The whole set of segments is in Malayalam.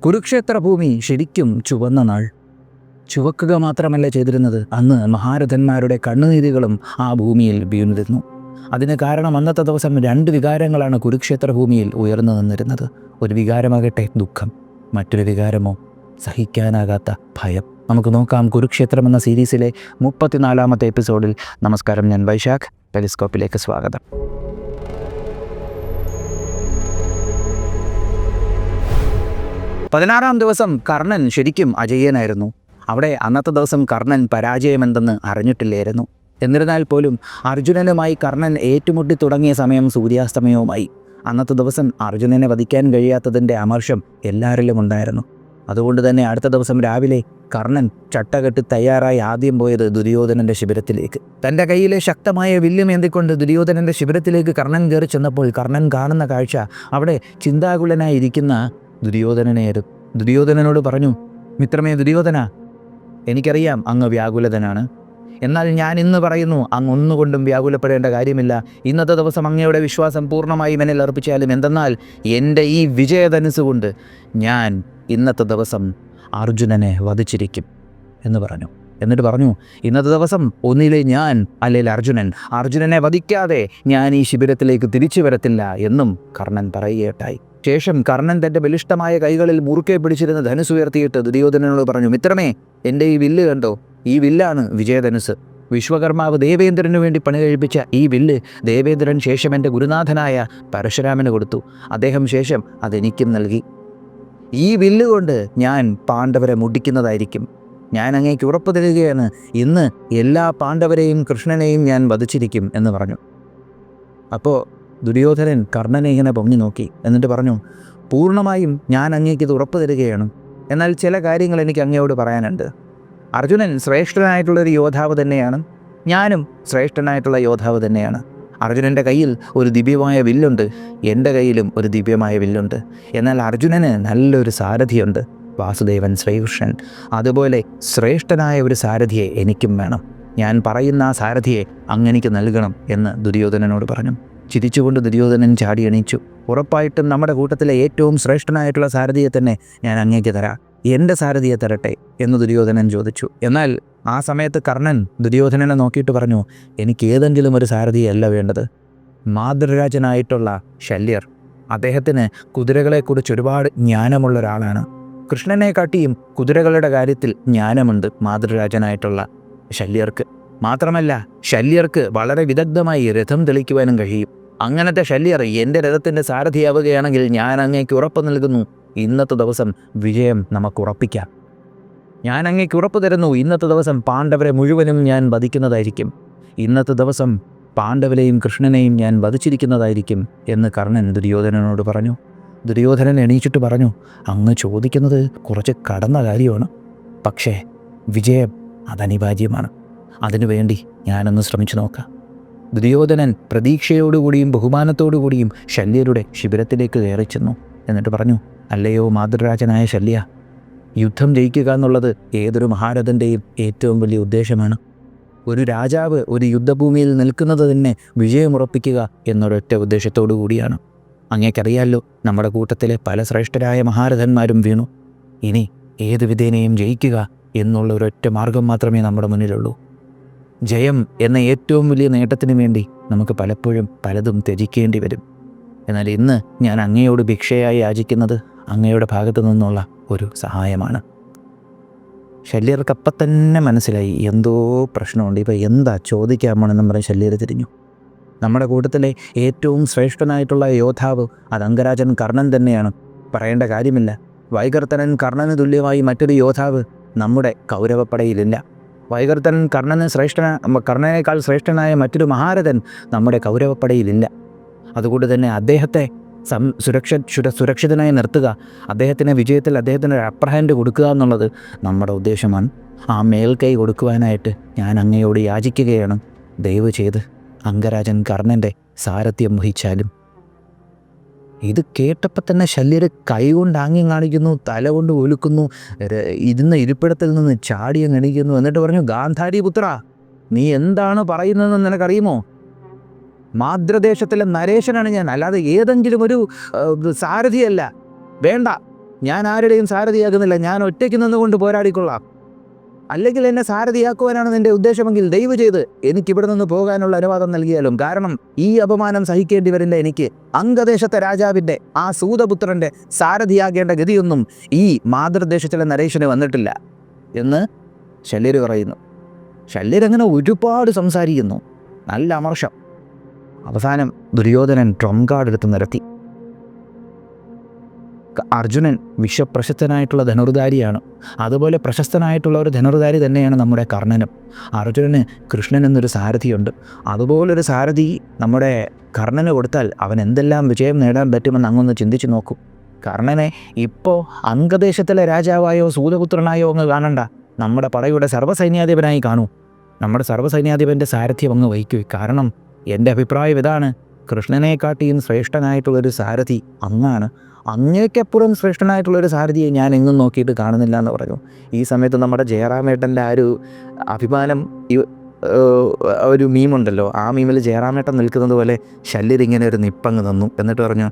കുരുക്ഷേത്ര ഭൂമി ശരിക്കും ചുവന്ന നാൾ. ചുവക്കുക മാത്രമല്ല ചെയ്തിരുന്നത്, അന്ന് മഹാരഥന്മാരുടെ കണ്ണുനീരുകളും ആ ഭൂമിയിൽ വീണിരുന്നു. അതിന് കാരണം അന്നത്തെ ദിവസം 2 വികാരങ്ങളാണ് കുരുക്ഷേത്ര ഭൂമിയിൽ ഉയർന്നു നിന്നിരുന്നത്. ഒരു വികാരമാകട്ടെ ദുഃഖം, മറ്റൊരു വികാരമോ സഹിക്കാനാകാത്ത ഭയം. നമുക്ക് നോക്കാം കുരുക്ഷേത്രം എന്ന സീരീസിലെ 34ാമത്തെ എപ്പിസോഡിൽ. നമസ്കാരം, ഞാൻ വൈശാഖ്. ടെലിസ്കോപ്പിലേക്ക് സ്വാഗതം. 16ാം ദിവസം കർണൻ ശരിക്കും അജയ്യനായിരുന്നു. അവിടെ അന്നത്തെ ദിവസം കർണൻ പരാജയമെന്തെന്ന് അറിഞ്ഞിട്ടില്ലായിരുന്നു. എന്നിരുന്നാൽ പോലും അർജുനനുമായി കർണൻ ഏറ്റുമുട്ടി തുടങ്ങിയ സമയം സൂര്യാസ്തമയവുമായി. അന്നത്തെ ദിവസം അർജുനനെ വധിക്കാൻ കഴിയാത്തതിൻ്റെ അമർഷം എല്ലാവരിലും ഉണ്ടായിരുന്നു. അതുകൊണ്ട് തന്നെ അടുത്ത ദിവസം രാവിലെ കർണൻ ചട്ടകെട്ടി തയ്യാറായി ആദ്യം പോയത് ദുര്യോധനൻ്റെ ശിബിരത്തിലേക്ക്. തൻ്റെ കയ്യിലെ ശക്തമായ വില്ലുമേന്തിക്കൊണ്ട് ദുര്യോധനൻ്റെ ശിബിരത്തിലേക്ക് കർണൻ കയറി ചെന്നപ്പോൾ കർണൻ കാണുന്ന കാഴ്ച അവിടെ ചിന്താകുലനായിരിക്കുന്ന ദുര്യോധനനായിരുന്നു. ദുര്യോധനനോട് പറഞ്ഞു, മിത്രമേ ദുര്യോധന, എനിക്കറിയാം അങ്ങ് വ്യാകുലതനാണ്. എന്നാൽ ഞാൻ ഇന്ന് പറയുന്നു, അങ്ങ് ഒന്നുകൊണ്ടും വ്യാകുലപ്പെടേണ്ട കാര്യമില്ല. ഇന്നത്തെ ദിവസം അങ്ങയുടെ വിശ്വാസം പൂർണ്ണമായും എന്നിൽ അർപ്പിച്ചാലും എന്തെന്നാൽ എൻ്റെ ഈ വിജയധനുസ് കൊണ്ട് ഞാൻ ഇന്നത്തെ ദിവസം അർജുനനെ വധിച്ചിരിക്കും എന്ന് പറഞ്ഞു. എന്നിട്ട് പറഞ്ഞു, ഇന്നത്തെ ദിവസം ഒന്നിലെ ഞാൻ അല്ലെങ്കിൽ അർജുനനെ വധിക്കാതെ ഞാൻ ഈ ശിബിരത്തിലേക്ക് തിരിച്ചു വരത്തില്ല എന്നും കർണൻ പറയുകയുണ്ടായി. ശേഷം കർണൻ തൻ്റെ ബലിഷ്ഠമായ കൈകളിൽ മുറുക്കെ പിടിച്ചിരുന്ന ധനുസ് ഉയർത്തിയിട്ട് ദുര്യോധനനോട് പറഞ്ഞു, മിത്രമേ, എൻ്റെ ഈ വില്ല് കണ്ടോ? ഈ വില്ലാണ് വിജയധനുസ്. വിശ്വകർമാവ് ദേവേന്ദ്രനു വേണ്ടി പണി കഴിപ്പിച്ച ഈ വില്ല് ദേവേന്ദ്രൻ ശേഷം എൻ്റെ ഗുരുനാഥനായ പരശുരാമന് കൊടുത്തു. അദ്ദേഹം ശേഷം അതെനിക്കും നൽകി. ഈ വില്ല് കൊണ്ട് ഞാൻ പാണ്ഡവരെ മുടിക്കുന്നതായിരിക്കും. ഞാൻ അങ്ങേക്ക് ഉറപ്പ് തരികയാണ്, ഇന്ന് എല്ലാ പാണ്ഡവരെയും കൃഷ്ണനെയും ഞാൻ വധിച്ചിരിക്കും എന്ന് പറഞ്ഞു. അപ്പോൾ ദുര്യോധനൻ കർണനെ ഇങ്ങനെ പൊങ്ങി നോക്കി. എന്നിട്ട് പറഞ്ഞു, പൂർണ്ണമായും ഞാൻ അങ്ങേക്ക് ഇത് ഉറപ്പ് തരികയാണ്. എന്നാൽ ചില കാര്യങ്ങൾ എനിക്ക് അങ്ങയോട് പറയാനുണ്ട്. അർജുനൻ ശ്രേഷ്ഠനായിട്ടുള്ളൊരു യോദ്ധാവ് തന്നെയാണ്. ഞാനും ശ്രേഷ്ഠനായിട്ടുള്ള യോദ്ധാവ് തന്നെയാണ്. അർജുനൻ്റെ കയ്യിൽ ഒരു ദിവ്യമായ വില്ലുണ്ട്, എൻ്റെ കയ്യിലും ഒരു ദിവ്യമായ വില്ലുണ്ട്. എന്നാൽ അർജുനന് നല്ലൊരു സാരഥിയുണ്ട്, വാസുദേവൻ ശ്രീകൃഷ്ണൻ. അതുപോലെ ശ്രേഷ്ഠനായ ഒരു സാരഥിയെ എനിക്കും വേണം. ഞാൻ പറയുന്ന ആ സാരഥിയെ അങ്ങെനിക്ക് നൽകണം എന്ന് ദുര്യോധനനോട് പറഞ്ഞു. ചിരിച്ചുകൊണ്ട് ദുര്യോധനൻ ചാടി എണീച്ചു. ഉറപ്പായിട്ടും നമ്മുടെ കൂട്ടത്തിലെ ഏറ്റവും ശ്രേഷ്ഠനായിട്ടുള്ള സാരഥിയെ തന്നെ ഞാൻ അങ്ങേക്ക് തരാം. എൻ്റെ സാരഥിയെ തരട്ടെ എന്ന് ദുര്യോധനൻ ചോദിച്ചു. എന്നാൽ ആ സമയത്ത് കർണൻ ദുര്യോധനനെ നോക്കിയിട്ട് പറഞ്ഞു, എനിക്ക് ഏതെങ്കിലും ഒരു സാരഥിയല്ല വേണ്ടത്. മാതൃരാജനായിട്ടുള്ള ശല്യർ, അദ്ദേഹത്തിന് കുതിരകളെക്കുറിച്ച് ഒരുപാട് ജ്ഞാനമുള്ള ഒരാളാണ്. കൃഷ്ണനെ കാട്ടിയും കുതിരകളുടെ കാര്യത്തിൽ ജ്ഞാനമുണ്ട് മാതൃരാജനായിട്ടുള്ള ശല്യർക്ക്. മാത്രമല്ല ശല്യർക്ക് വളരെ വിദഗ്ധമായി രഥം തെളിക്കുവാനും കഴിയും. അങ്ങനത്തെ ശല്യർ എൻ്റെ രഥത്തിൻ്റെ സാരഥിയാവുകയാണെങ്കിൽ ഞാൻ അങ്ങേക്ക് ഉറപ്പ് നൽകുന്നു, ഇന്നത്തെ ദിവസം വിജയം നമുക്ക് ഉറപ്പിക്കാം. ഞാൻ അങ്ങേക്ക് ഉറപ്പ് തരുന്നു, ഇന്നത്തെ ദിവസം പാണ്ഡവരെ മുഴുവനും ഞാൻ വധിക്കുന്നതായിരിക്കും. ഇന്നത്തെ ദിവസം പാണ്ഡവരെയും കൃഷ്ണനെയും ഞാൻ വധിച്ചിരിക്കുന്നതായിരിക്കും എന്ന് കർണൻ ദുര്യോധനനോട് പറഞ്ഞു. ദുര്യോധനൻ എണീച്ചിട്ട് പറഞ്ഞു, അങ്ങ് ചോദിക്കുന്നത് കുറച്ച് കടന്ന കാര്യമാണ്. പക്ഷേ വിജയം അതനിവാര്യമാണ്. അതിനുവേണ്ടി ഞാനൊന്ന് ശ്രമിച്ചു നോക്കാം. ദുര്യോധനൻ പ്രതീക്ഷയോടുകൂടിയും ബഹുമാനത്തോടുകൂടിയും ശല്യരുടെ ശിബിരത്തിലേക്ക് കയറി ചെന്നു. എന്നിട്ട് പറഞ്ഞു, അല്ലയോ മാതൃരാജനായ ശല്യ, യുദ്ധം ജയിക്കുക എന്നുള്ളത് ഏതൊരു മഹാരഥൻ്റെയും ഏറ്റവും വലിയ ഉദ്ദേശമാണ്. ഒരു രാജാവ് ഒരു യുദ്ധഭൂമിയിൽ നിൽക്കുന്നത് തന്നെ വിജയമുറപ്പിക്കുക എന്നൊരൊറ്റ ഉദ്ദേശത്തോടു കൂടിയാണ്. അങ്ങേക്കറിയാമല്ലോ, നമ്മുടെ കൂട്ടത്തിലെ പല ശ്രേഷ്ഠരായ മഹാരഥന്മാരും വീണു. ഇനി ഏത് വിധേനയും ജയിക്കുക എന്നുള്ള ഒരൊറ്റ മാർഗം മാത്രമേ നമ്മുടെ മുന്നിലുള്ളൂ. ജയം എന്ന ഏറ്റവും വലിയ നേട്ടത്തിന് വേണ്ടി നമുക്ക് പലപ്പോഴും പലതും ത്യജിക്കേണ്ടി വരും. എന്നാൽ ഇന്ന് ഞാൻ അങ്ങയോട് ഭിക്ഷയായി യാചിക്കുന്നത് അങ്ങയുടെ ഭാഗത്തു നിന്നുള്ള ഒരു സഹായമാണ്. ശല്യർക്കപ്പം തന്നെ മനസ്സിലായി എന്തോ പ്രശ്നമുണ്ട്. ഇപ്പോൾ എന്താ ചോദിക്കാമെന്നും പറഞ്ഞ് ശല്യർ തിരിഞ്ഞു. നമ്മുടെ കൂട്ടത്തിലെ ഏറ്റവും ശ്രേഷ്ഠനായിട്ടുള്ള യോദ്ധാവ് അത് അംഗരാജൻ കർണൻ തന്നെയാണ്. പറയേണ്ട കാര്യമില്ല. വൈകർത്തനൻ കർണന് തുല്യമായി മറ്റൊരു യോദ്ധാവ് നമ്മുടെ കൗരവപ്പടയിലില്ല. വൈകർത്തനൻ കർണനേക്കാൾ ശ്രേഷ്ഠനായ മറ്റൊരു മഹാരഥൻ നമ്മുടെ കൗരവപ്പടയിലില്ല. അതുകൊണ്ട് തന്നെ അദ്ദേഹത്തെ സുരക്ഷിതനായി നിർത്തുക, അദ്ദേഹത്തിന് വിജയത്തിൽ അദ്ദേഹത്തിന് ഒരു അപ്പർ ഹാൻഡ് കൊടുക്കുക എന്നുള്ളത് നമ്മുടെ ഉദ്ദേശമാണ്. ആ മേൽക്കൈ കൊടുക്കുവാനായിട്ട് ഞാൻ അങ്ങയോട് യാചിക്കുകയാണ്. ദയവ് ചെയ്ത് അംഗരാജൻ കർണൻ്റെ സാരഥ്യം വഹിച്ചാലും. ഇത് കേട്ടപ്പോൾ തന്നെ ശല്യർ കൈകൊണ്ട് ആംഗ്യം കാണിക്കുന്നു, തല കൊണ്ട് ഒലുക്കുന്നു, ഇരുന്ന ഇരിപ്പിടത്തിൽ നിന്ന് ചാടിയങ്ങ് എണീക്കുന്നു. എന്നിട്ട് പറഞ്ഞു, ഗാന്ധാരി പുത്ര, നീ എന്താണ് പറയുന്നതെന്ന് നിനക്കറിയുമോ? മാതൃദേശത്തിലെ നരേശനാണ് ഞാൻ, അല്ലാതെ ഏതെങ്കിലും ഒരു സാരഥിയല്ല. വേണ്ട, ഞാൻ ആരുടെയും സാരഥിയാകുന്നില്ല, ഞാൻ ഒറ്റയ്ക്ക് നിന്നുകൊണ്ട് പോരാടിക്കൊള്ളാം. അല്ലെങ്കിൽ എന്നെ സാരഥിയാക്കുവാനാണ് നിന്റെ ഉദ്ദേശമെങ്കിൽ ദയവ് ചെയ്ത് എനിക്കിവിടെ നിന്ന് പോകാനുള്ള അനുവാദം നൽകിയാലും. കാരണം ഈ അപമാനം സഹിക്കേണ്ടി വരില്ല എനിക്ക്. അംഗദേശത്തെ രാജാവിൻ്റെ ആ സൂതപുത്രൻ്റെ സാരഥിയാകേണ്ട ഗതിയൊന്നും ഈ മാതൃദേശത്തിലെ നരേശന് വന്നിട്ടില്ല എന്ന് ശല്യർ പറയുന്നു. ശല്യരങ്ങനെ ഒരുപാട് സംസാരിക്കുന്നു, നല്ല അമർഷം. അവസാനം ദുര്യോധനൻ ട്രംപ് കാർഡ് എടുത്ത് നിരത്തി. അർജുനൻ വിശ്വപ്രശസ്തനായിട്ടുള്ള ധനുർധാരിയാണ്. അതുപോലെ പ്രശസ്തനായിട്ടുള്ള ഒരു ധനുർധാരി തന്നെയാണ് നമ്മുടെ കർണനും. അർജുനന് കൃഷ്ണൻ എന്നൊരു സാരഥിയുണ്ട്. അതുപോലൊരു സാരഥി നമ്മുടെ കർണന് കൊടുത്താൽ അവൻ എന്തെല്ലാം വിജയം നേടാൻ പറ്റുമെന്ന് അങ്ങൊന്ന് ചിന്തിച്ചു നോക്കൂ. കർണനെ ഇപ്പോൾ അംഗദേശത്തിലെ രാജാവായോ സൂതപുത്രനായോ അങ്ങ് കാണണ്ട, നമ്മുടെ പടയുടെ സർവ്വസൈന്യാധിപനായി കാണൂ. നമ്മുടെ സർവ്വസൈന്യാധിപൻ്റെ സാരഥ്യം അങ്ങ് വഹിക്കൂ. കാരണം എൻ്റെ അഭിപ്രായം ഇതാണ്, കൃഷ്ണനെക്കാട്ടിയും ശ്രേഷ്ഠനായിട്ടുള്ളൊരു സാരഥി അങ്ങാണ്. അങ്ങേക്കപ്പുറം ശ്രേഷ്ഠനായിട്ടുള്ളൊരു സാരഥിയെ ഞാൻ എങ്ങും നോക്കിയിട്ട് കാണുന്നില്ല എന്ന് പറഞ്ഞു. ഈ സമയത്ത് നമ്മുടെ ജയറാമേട്ടൻ്റെ ആ ഒരു അഭിമാനം, ഒരു മീമുണ്ടല്ലോ, ആ മീമിൽ ജയറാമേട്ടൻ നിൽക്കുന്നത് പോലെ ശല്യർ ഇങ്ങനെ ഒരു നിപ്പങ്ങ് തന്നു. എന്നിട്ട് പറഞ്ഞു,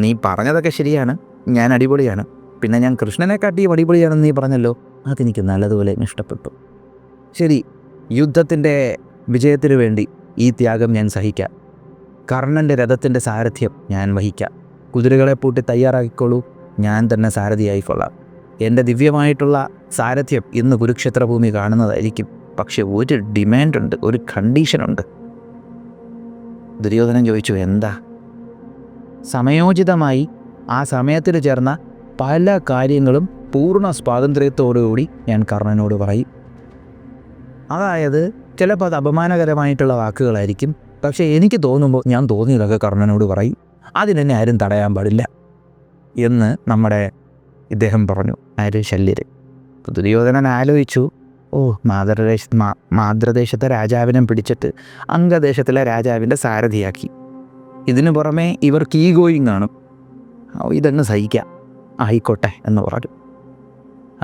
നീ പറഞ്ഞതൊക്കെ ശരിയാണ്, ഞാൻ അടിപൊളിയാണ്, പിന്നെ ഞാൻ കൃഷ്ണനെക്കാട്ടിയും അടിപൊളിയാണെന്ന് നീ പറഞ്ഞല്ലോ, അതെനിക്ക് നല്ലതുപോലെ ഇഷ്ടപ്പെട്ടു. ശരി, യുദ്ധത്തിൻ്റെ വിജയത്തിനു വേണ്ടി ഈ ത്യാഗം ഞാൻ സഹിക്കാം. കർണൻ്റെ രഥത്തിൻ്റെ സാരഥ്യം ഞാൻ വഹിക്കാം. കുതിരകളെ പൂട്ടി തയ്യാറാക്കിക്കോളൂ, ഞാൻ തന്നെ സാരഥിയായിക്കൊള്ളാം. എൻ്റെ ദിവ്യമായിട്ടുള്ള സാരഥ്യം ഇന്ന് കുരുക്ഷേത്ര ഭൂമി കാണുന്നതായിരിക്കും. പക്ഷെ ഒരു ഡിമാൻഡുണ്ട്, ഒരു കണ്ടീഷനുണ്ട്. ദുര്യോധനൻ ചോദിച്ചു, എന്താ? സമയോചിതമായി ആ സമയത്തിൽ ചേർന്ന പല കാര്യങ്ങളും പൂർണ്ണ സ്വാതന്ത്ര്യത്തോടുകൂടി ഞാൻ കർണനോട് പറയും. അതായത് ചിലപ്പോൾ അത് അപമാനകരമായിട്ടുള്ള വാക്കുകളായിരിക്കും, പക്ഷേ എനിക്ക് തോന്നുമ്പോൾ ഞാൻ തോന്നിയതൊക്കെ കർണനോട് പറയും. അതിനെന്നെ ആരും തടയാൻ പാടില്ല എന്ന് നമ്മുടെ ഇദ്ദേഹം പറഞ്ഞു. ആര്? ശല്യർ. ദുര്യോധനൻ ആലോചിച്ചു, മാതൃദേശത്തെ രാജാവിനെ പിടിച്ചിട്ട് അംഗദേശത്തിലെ രാജാവിൻ്റെ സാരഥിയാക്കി. ഇതിനു പുറമെ ഇവർക്ക് ഈഗോയിങ് ആണ്. ഇതങ്ങ് സഹിക്കാം, ആയിക്കോട്ടെ എന്ന് പറഞ്ഞു.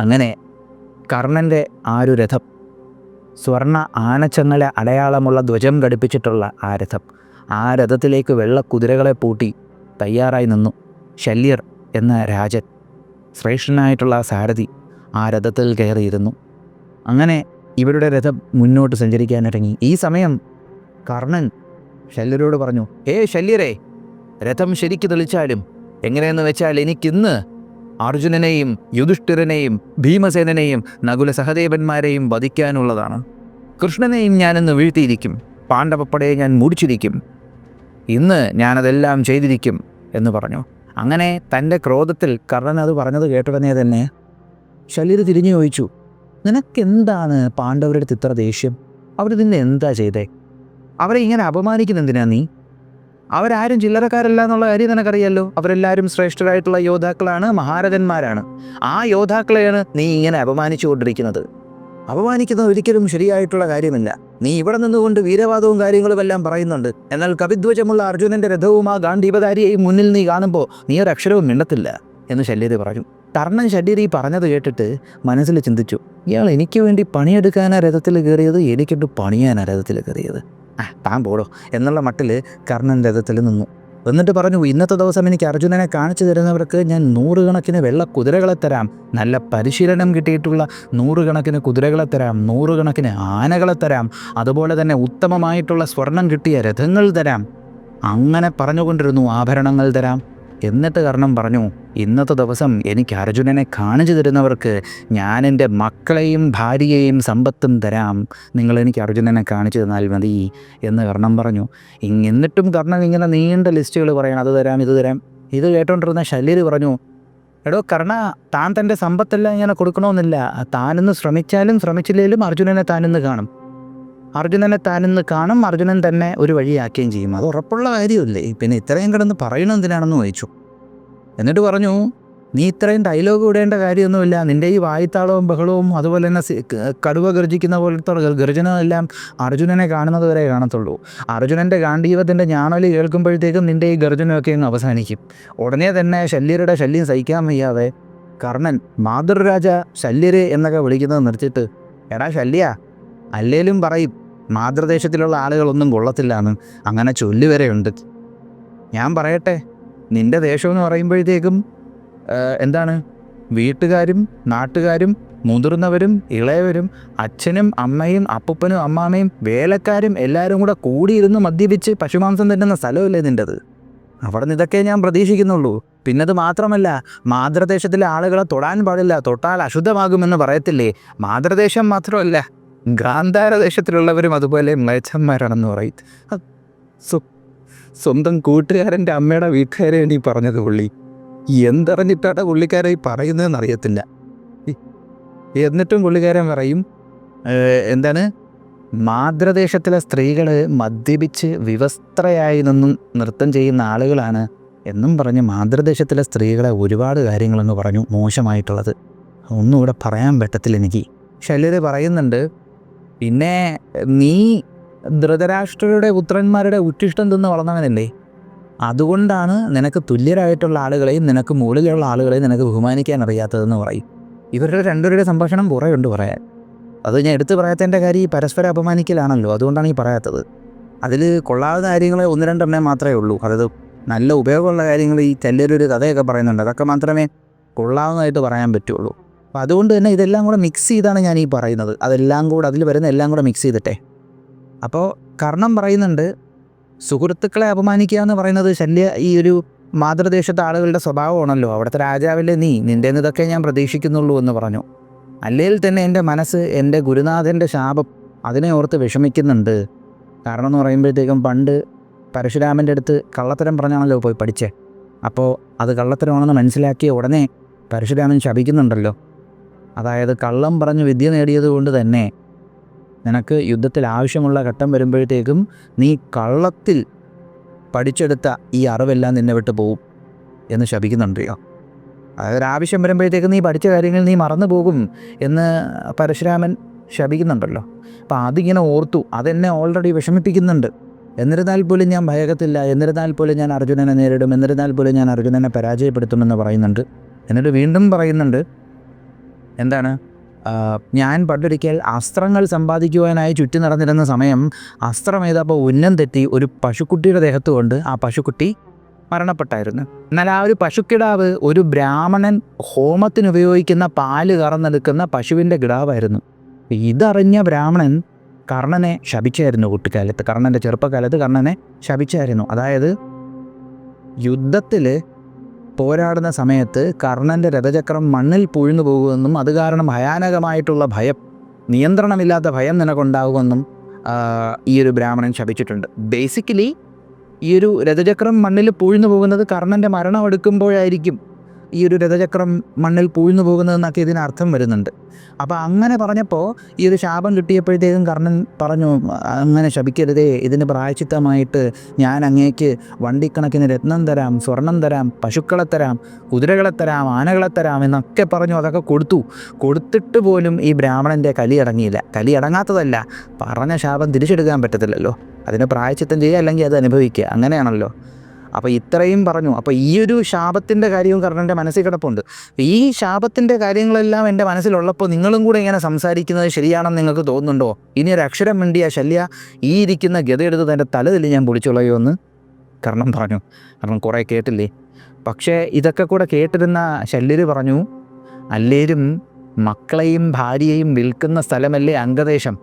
അങ്ങനെ കർണൻ്റെ ആ ഒരു രഥം, സ്വർണ്ണ ആനച്ചങ്ങല അടയാളമുള്ള ധ്വജം ഘടിപ്പിച്ചിട്ടുള്ള ആ രഥം, ആ രഥത്തിലേക്ക് വെള്ള കുതിരകളെ പൂട്ടി തയ്യാറായി നിന്നു. ശല്യർ എന്ന രാജൻ, ശ്രേഷ്ഠനായിട്ടുള്ള സാരഥി, ആ രഥത്തിൽ കയറിയിരുന്നു. അങ്ങനെ ഇവരുടെ രഥം മുന്നോട്ട് സഞ്ചരിക്കാനിറങ്ങി. ഈ സമയം കർണൻ ശല്യരോട് പറഞ്ഞു, ശല്യരെ, രഥം ശരിക്ക് തെളിച്ചാലും എങ്ങനെയെന്ന് വെച്ചാൽ എനിക്കിന്ന് അർജുനനെയും യുധിഷ്ഠിരനെയും ഭീമസേനനെയും നകുല സഹദേവന്മാരെയും വധിക്കാനുള്ളതാണ്. കൃഷ്ണനെയും ഞാനിന്ന് വീഴ്ത്തിയിരിക്കും, പാണ്ഡവപ്പടയെ ഞാൻ മൂടിച്ചിരിക്കും, ഇന്ന് ഞാനതെല്ലാം ചെയ്തിരിക്കും എന്ന് പറഞ്ഞു. അങ്ങനെ തൻ്റെ ക്രോധത്തിൽ കർണൻ അത് പറഞ്ഞത് കേട്ടുടനെ തന്നെ ശല്യർ തിരിഞ്ഞു ചോദിച്ചു, നിനക്കെന്താണ് പാണ്ഡവരുടെ അടുത്ത് ഇത്ര ദേഷ്യം? അവർ നിന്നെ എന്താ ചെയ്തേ? അവരെ ഇങ്ങനെ അപമാനിക്കുന്നെന്തിനാ നീ? അവരാരും ചില്ലറക്കാരല്ല എന്നുള്ള കാര്യം നിനക്കറിയാലോ. അവരെല്ലാവരും ശ്രേഷ്ഠരായിട്ടുള്ള യോദ്ധാക്കളാണ്, മഹാരഥന്മാരാണ്. ആ യോദ്ധാക്കളെയാണ് നീ ഇങ്ങനെ അപമാനിച്ചുകൊണ്ടിരിക്കുന്നത്. അപമാനിക്കുന്നത് ഒരിക്കലും ശരിയായിട്ടുള്ള കാര്യമില്ല. നീ ഇവിടെ നിന്നുകൊണ്ട് വീരവാദവും കാര്യങ്ങളും എല്ലാം പറയുന്നുണ്ട്, എന്നാൽ കവിധ്വജമുള്ള അർജുനൻ്റെ രഥവും ആ ഗാന്ധീപധാരിയെയും മുന്നിൽ നീ കാണുമ്പോൾ നീ ഒരു അക്ഷരവും മിണ്ടത്തില്ല എന്ന് ശല്യർ പറഞ്ഞു. കർണൻ ശല്യർ ഈ പറഞ്ഞത് കേട്ടിട്ട് മനസ്സിൽ ചിന്തിച്ചു, ഇയാൾ എനിക്ക് വേണ്ടി പണിയെടുക്കാനാ രഥത്തിൽ കയറിയത്, എനിക്കിട്ട് പണിയാനാ രഥത്തിൽ കയറിയത്, താൻ പോടോ എന്നുള്ള മട്ടിൽ കർണൻ രഥത്തിൽ നിന്നു. എന്നിട്ട് പറഞ്ഞു, ഇന്നത്തെ ദിവസം എനിക്ക് അർജുനനെ കാണിച്ചു തരുന്നവർക്ക് ഞാൻ 100 കണക്കിന് വെള്ള കുതിരകളെ തരാം, നല്ല പരിശീലനം കിട്ടിയിട്ടുള്ള 100 കണക്കിന് കുതിരകളെ തരാം, 100 കണക്കിന് ആനകളെ തരാം, അതുപോലെ തന്നെ ഉത്തമമായിട്ടുള്ള സ്വർണം കിട്ടിയ രഥങ്ങൾ തരാം. അങ്ങനെ പറഞ്ഞുകൊണ്ടിരുന്നു, ആഭരണങ്ങൾ തരാം. എന്നിട്ട് കർണൻ പറഞ്ഞു, ഇന്നത്തെ ദിവസം എനിക്ക് അർജുനനെ കാണിച്ചു തരുന്നവർക്ക് ഞാൻ എൻ്റെ മക്കളെയും ഭാര്യയെയും സമ്പത്തും തരാം, നിങ്ങളെനിക്ക് അർജുനനെ കാണിച്ചു തന്നാൽ മതി എന്ന് കർണൻ പറഞ്ഞു. എന്നിട്ടും കർണൻ ഇങ്ങനെ നീണ്ട ലിസ്റ്റുകൾ പറയണം, അത് തരാം ഇത് തരാം. ഇത് കേട്ടോണ്ടിരുന്ന ശല്യർ പറഞ്ഞു, എടോ കർണ, താൻ തൻ്റെ സമ്പത്തെല്ലാം ഇങ്ങനെ കൊടുക്കണമെന്നില്ല, താനിന്ന് ശ്രമിച്ചാലും ശ്രമിച്ചില്ലേലും അർജുനനെ താനിന്ന് കാണും, അർജുനൻ തന്നെ ഒരു വഴിയാക്കുകയും ചെയ്യും. അത് ഉറപ്പുള്ള കാര്യമല്ലേ, പിന്നെ ഇത്രയും കിടന്ന് പറയണെന്തിനാണെന്ന് ചോദിച്ചു. എന്നിട്ട് പറഞ്ഞു, നീ ഇത്രയും ഡയലോഗ് വിടേണ്ട കാര്യമൊന്നുമില്ല, നിൻ്റെ ഈ വായ്ത്താളവും ബഹളവും അതുപോലെ തന്നെ കടുവ ഗർജിക്കുന്ന പോലത്തെ ഗർജനമെല്ലാം അർജുനനെ കാണുന്നത് വരെ കാണത്തുള്ളൂ. അർജുനൻ്റെ ഗാന്ധീവത്തിൻ്റെ ഞാണൊലി കേൾക്കുമ്പോഴത്തേക്കും നിൻ്റെ ഈ ഗർജനമൊക്കെ അങ്ങ് അവസാനിക്കും. ഉടനെ തന്നെ ശല്യരുടെ ശല്യം സഹിക്കാൻ വയ്യാതെ കർണൻ മാതൃരാജ ശല്യര് എന്നൊക്കെ വിളിക്കുന്നത് നിർത്തിയിട്ട്, എടാ ശല്യ, അല്ലേലും പറയും മാതൃദേശത്തിലുള്ള ആളുകളൊന്നും കൊള്ളത്തില്ലാന്ന്, അങ്ങനെ ചൊല്ലുവരെയുണ്ട്. ഞാൻ പറയട്ടെ, നിൻ്റെ ദേശമെന്ന് പറയുമ്പോഴത്തേക്കും എന്താണ് വീട്ടുകാരും നാട്ടുകാരും മുതിർന്നവരും ഇളയവരും അച്ഛനും അമ്മയും അപ്പൂപ്പനും അമ്മാമ്മയും വേലക്കാരും എല്ലാവരും കൂടെ കൂടിയിരുന്ന് മദ്യപിച്ച് പശുമാംസം തിന്നുന്ന സ്ഥലമല്ലേ നിൻ്റെത്? അവിടെ നിന്ന് ഇതൊക്കെ ഞാൻ പ്രതീക്ഷിക്കുന്നുള്ളൂ. പിന്നത് മാത്രമല്ല, മാതൃദേശത്തിലെ ആളുകളെ തൊടാൻ പാടില്ല, തൊട്ടാൽ അശുദ്ധമാകുമെന്ന് പറയത്തില്ലേ? മാതൃദേശം മാത്രമല്ല, ഗാന്ധാരദേശത്തിലുള്ളവരും അതുപോലെ മ്ലേച്ഛന്മാരാണെന്ന് പറയും. സ്വന്തം കൂട്ടുകാരൻ്റെ അമ്മയുടെ വീട്ടുകാരെ വേണ്ടി പറഞ്ഞത് പുള്ളി. എന്തറിഞ്ഞിട്ടാണ് പുള്ളിക്കാരെ പറയുന്നതെന്ന് അറിയത്തില്ല. എന്നിട്ടും പുള്ളിക്കാരൻ പറയും എന്താണ്, മാതൃദേശത്തിലെ സ്ത്രീകൾ മദ്യപിച്ച് വിവസ്ത്രയായി നിന്നും നൃത്തം ചെയ്യുന്ന ആളുകളാണ് എന്നും പറഞ്ഞ് മാതൃദേശത്തിലെ സ്ത്രീകളെ ഒരുപാട് കാര്യങ്ങളെന്ന് പറഞ്ഞു മോശമായിട്ടുള്ളത്. ഒന്നും ഇവിടെ പറയാൻ പറ്റത്തില്ല എനിക്ക്. ശല്യത പറയുന്നുണ്ട്, പിന്നെ നീ ധൃതരാഷ്ട്രയുടെ പുത്രന്മാരുടെ ഉച്ഛിഷ്ടം തിന്ന് വളർന്നവനല്ലേ, അതുകൊണ്ടാണ് നിനക്ക് തുല്യരായിട്ടുള്ള ആളുകളെയും നിനക്ക് മുകളിലുള്ള ആളുകളെയും നിനക്ക് ബഹുമാനിക്കാൻ അറിയാത്തതെന്ന് പറയും. ഇവരുടെ രണ്ടുപേരുടെ സംഭാഷണം കുറേയുണ്ട് പറയാൻ. അത് ഞാൻ എടുത്ത് പറയാത്തതിൻ്റെ കാര്യം ഈ പരസ്പരം അപമാനിക്കലാണല്ലോ, അതുകൊണ്ടാണ് ഈ പറയാത്തത്. അതിൽ കൊള്ളാവുന്ന കാര്യങ്ങൾ 1-2 മാത്രമേ ഉള്ളൂ. അതായത് നല്ല ഉപയോഗമുള്ള കാര്യങ്ങൾ ഈ ചെല്ലൊരു കഥയൊക്കെ പറയുന്നുണ്ട്, അതൊക്കെ മാത്രമേ കൊള്ളാവുന്നതായിട്ട് പറയാൻ പറ്റുള്ളൂ. അപ്പോൾ അതുകൊണ്ട് തന്നെ ഇതെല്ലാം കൂടെ മിക്സ് ചെയ്താണ് ഞാൻ ഈ പറയുന്നത്. അതെല്ലാം കൂടെ അതിൽ വരുന്ന എല്ലാം കൂടെ മിക്സ് ചെയ്തിട്ടെ. അപ്പോൾ കർണം പറയുന്നുണ്ട്, സുഹൃത്തുക്കളെ അപമാനിക്കുക എന്ന് പറയുന്നത് ശല്യ ഈ ഒരു മാതൃദേശത്തെ ആളുകളുടെ സ്വഭാവമാണല്ലോ, അവിടുത്തെ രാജാവില്ലേ നീ, നിൻ്റെ ഇതൊക്കെ ഞാൻ പ്രതീക്ഷിക്കുന്നുള്ളൂ എന്ന് പറഞ്ഞു. അല്ലെങ്കിൽ തന്നെ എൻ്റെ മനസ്സ് എൻ്റെ ഗുരുനാഥൻ്റെ ശാപം അതിനെ ഓർത്ത് വിഷമിക്കുന്നുണ്ട്. കാരണം എന്ന് പറയുമ്പോഴത്തേക്കും പണ്ട് പരശുരാമൻ്റെ അടുത്ത് കള്ളത്തരം പറഞ്ഞാണല്ലോ പോയി പഠിച്ചേ. അപ്പോൾ അത് കള്ളത്തരമാണെന്ന് മനസ്സിലാക്കിയ ഉടനെ പരശുരാമൻ ശപിക്കുന്നുണ്ടല്ലോ. അതായത് കള്ളം പറഞ്ഞ് വിദ്യ നേടിയത് കൊണ്ട് തന്നെ നിനക്ക് യുദ്ധത്തിൽ ആവശ്യമുള്ള ഘട്ടം വരുമ്പോഴത്തേക്കും നീ കള്ളത്തിൽ പഠിച്ചെടുത്ത ഈ അറിവെല്ലാം നിന്നെ വിട്ട് പോവും എന്ന് ശപിക്കുന്നുണ്ടോ. അതായത് ആവശ്യം വരുമ്പോഴത്തേക്കും നീ പഠിച്ച കാര്യങ്ങൾ നീ മറന്നു പോകും എന്ന് പരശുരാമൻ ശപിക്കുന്നുണ്ടല്ലോ. അപ്പോൾ അതിങ്ങനെ ഓർത്തു, അതെന്നെ ഓൾറെഡി വിഷമിപ്പിക്കുന്നുണ്ട്. എന്നിരുന്നാൽ പോലും ഞാൻ ഭയകത്തില്ല, എന്നിരുന്നാൽ പോലും ഞാൻ അർജുനനെ നേരിടും, എന്നിരുന്നാൽ പോലും ഞാൻ അർജുനനെ പരാജയപ്പെടുത്തുമെന്ന് പറയുന്നുണ്ട്. എന്നിട്ട് വീണ്ടും പറയുന്നുണ്ട്, എന്താണ്, ഞാൻ പണ്ടൊരിക്കൽ അസ്ത്രങ്ങൾ സമ്പാദിക്കുവാനായി ചുറ്റി നടന്നിരുന്ന സമയം അസ്ത്രം ഏതപ്പോൾ ഉന്നം തെറ്റി ഒരു പശുക്കുട്ടിയുടെ ദേഹത്ത് കൊണ്ട് ആ പശുക്കുട്ടി മരണപ്പെട്ടായിരുന്നു. എന്നാൽ ആ ഒരു പശുക്കിടാവ് ഒരു ബ്രാഹ്മണൻ ഹോമത്തിന് ഉപയോഗിക്കുന്ന പാല് കറന്നെടുക്കുന്ന പശുവിൻ്റെ കിടാവായിരുന്നു. ഇതറിഞ്ഞ ബ്രാഹ്മണൻ കർണനെ ശപിച്ചായിരുന്നു. കുട്ടിക്കാലത്ത് കർണൻ്റെ ചെറുപ്പകാലത്ത് കർണനെ ശപിച്ചായിരുന്നു. അതായത് യുദ്ധത്തിൽ പോരാടുന്ന സമയത്ത് കർണൻ്റെ രഥചക്രം മണ്ണിൽ പൂഴ്ന്നു പോകുമെന്നും അത് കാരണം ഭയാനകമായിട്ടുള്ള ഭയം, നിയന്ത്രണമില്ലാത്ത ഭയം നിനക്കുണ്ടാകുമെന്നും ഈ ഒരു ബ്രാഹ്മണൻ ശപിച്ചിട്ടുണ്ട്. ബേസിക്കലി ഈ ഒരു രഥചക്രം മണ്ണിൽ പൂഴ്ന്നു പോകുന്നത് കർണൻ്റെ മരണം എടുക്കുമ്പോഴായിരിക്കും ഈ ഒരു രഥചക്രം മണ്ണിൽ പൂഴ്ന്നു പോകുന്നതെന്നൊക്കെ ഇതിന് അർത്ഥം വരുന്നുണ്ട്. അപ്പോൾ അങ്ങനെ പറഞ്ഞപ്പോൾ ഈ ഒരു ശാപം കിട്ടിയപ്പോഴത്തേക്കും കർണൻ പറഞ്ഞു, അങ്ങനെ ശപിക്കരുതേ, ഇതിന് പ്രായശ്ചിത്തമായിട്ട് ഞാൻ അങ്ങേക്ക് വണ്ടിക്കണക്കിന് രത്നം തരാം, സ്വർണം തരാം, പശുക്കളെ തരാം, കുതിരകളെ തരാം, ആനകളെ തരാം എന്നൊക്കെ പറഞ്ഞു. അതൊക്കെ കൊടുത്തിട്ട് പോലും ഈ ബ്രാഹ്മണൻ്റെ കലി അടങ്ങിയില്ല. കലി അടങ്ങാത്തതല്ല, പറഞ്ഞ ശാപം തിരിച്ചെടുക്കാൻ പറ്റത്തില്ലല്ലോ. അതിന് പ്രായശ്ചിത്തം ചെയ്യുക, അല്ലെങ്കിൽ അത് അനുഭവിക്കുക, അങ്ങനെയാണല്ലോ. അപ്പോൾ ഇത്രയും പറഞ്ഞു. അപ്പോൾ ഈ ഒരു ശാപത്തിൻ്റെ കാര്യവും കർണൻ്റെ മനസ്സിൽ കിടപ്പുണ്ട്. ഈ ശാപത്തിൻ്റെ കാര്യങ്ങളെല്ലാം എൻ്റെ മനസ്സിലുള്ളപ്പോൾ നിങ്ങളും കൂടെ ഇങ്ങനെ സംസാരിക്കുന്നത് ശരിയാണെന്ന് നിങ്ങൾക്ക് തോന്നുന്നുണ്ടോ? ഇനി ഒരു അക്ഷരം മിണ്ടിയ ശല്യ ഈ ഇരിക്കുന്ന ഗതയെടുത്ത് തൻ്റെ തലതിൽ ഞാൻ പൊളിച്ചുള്ളയോ എന്ന് കർണൻ പറഞ്ഞു. കാരണം കുറേ കേട്ടില്ലേ. പക്ഷേ ഇതൊക്കെ കൂടെ കേട്ടിരുന്ന ശല്യർ പറഞ്ഞു, അല്ലേലും മക്കളെയും ഭാര്യയെയും വിൽക്കുന്ന സ്ഥലമല്ലേ അംഗദേശം,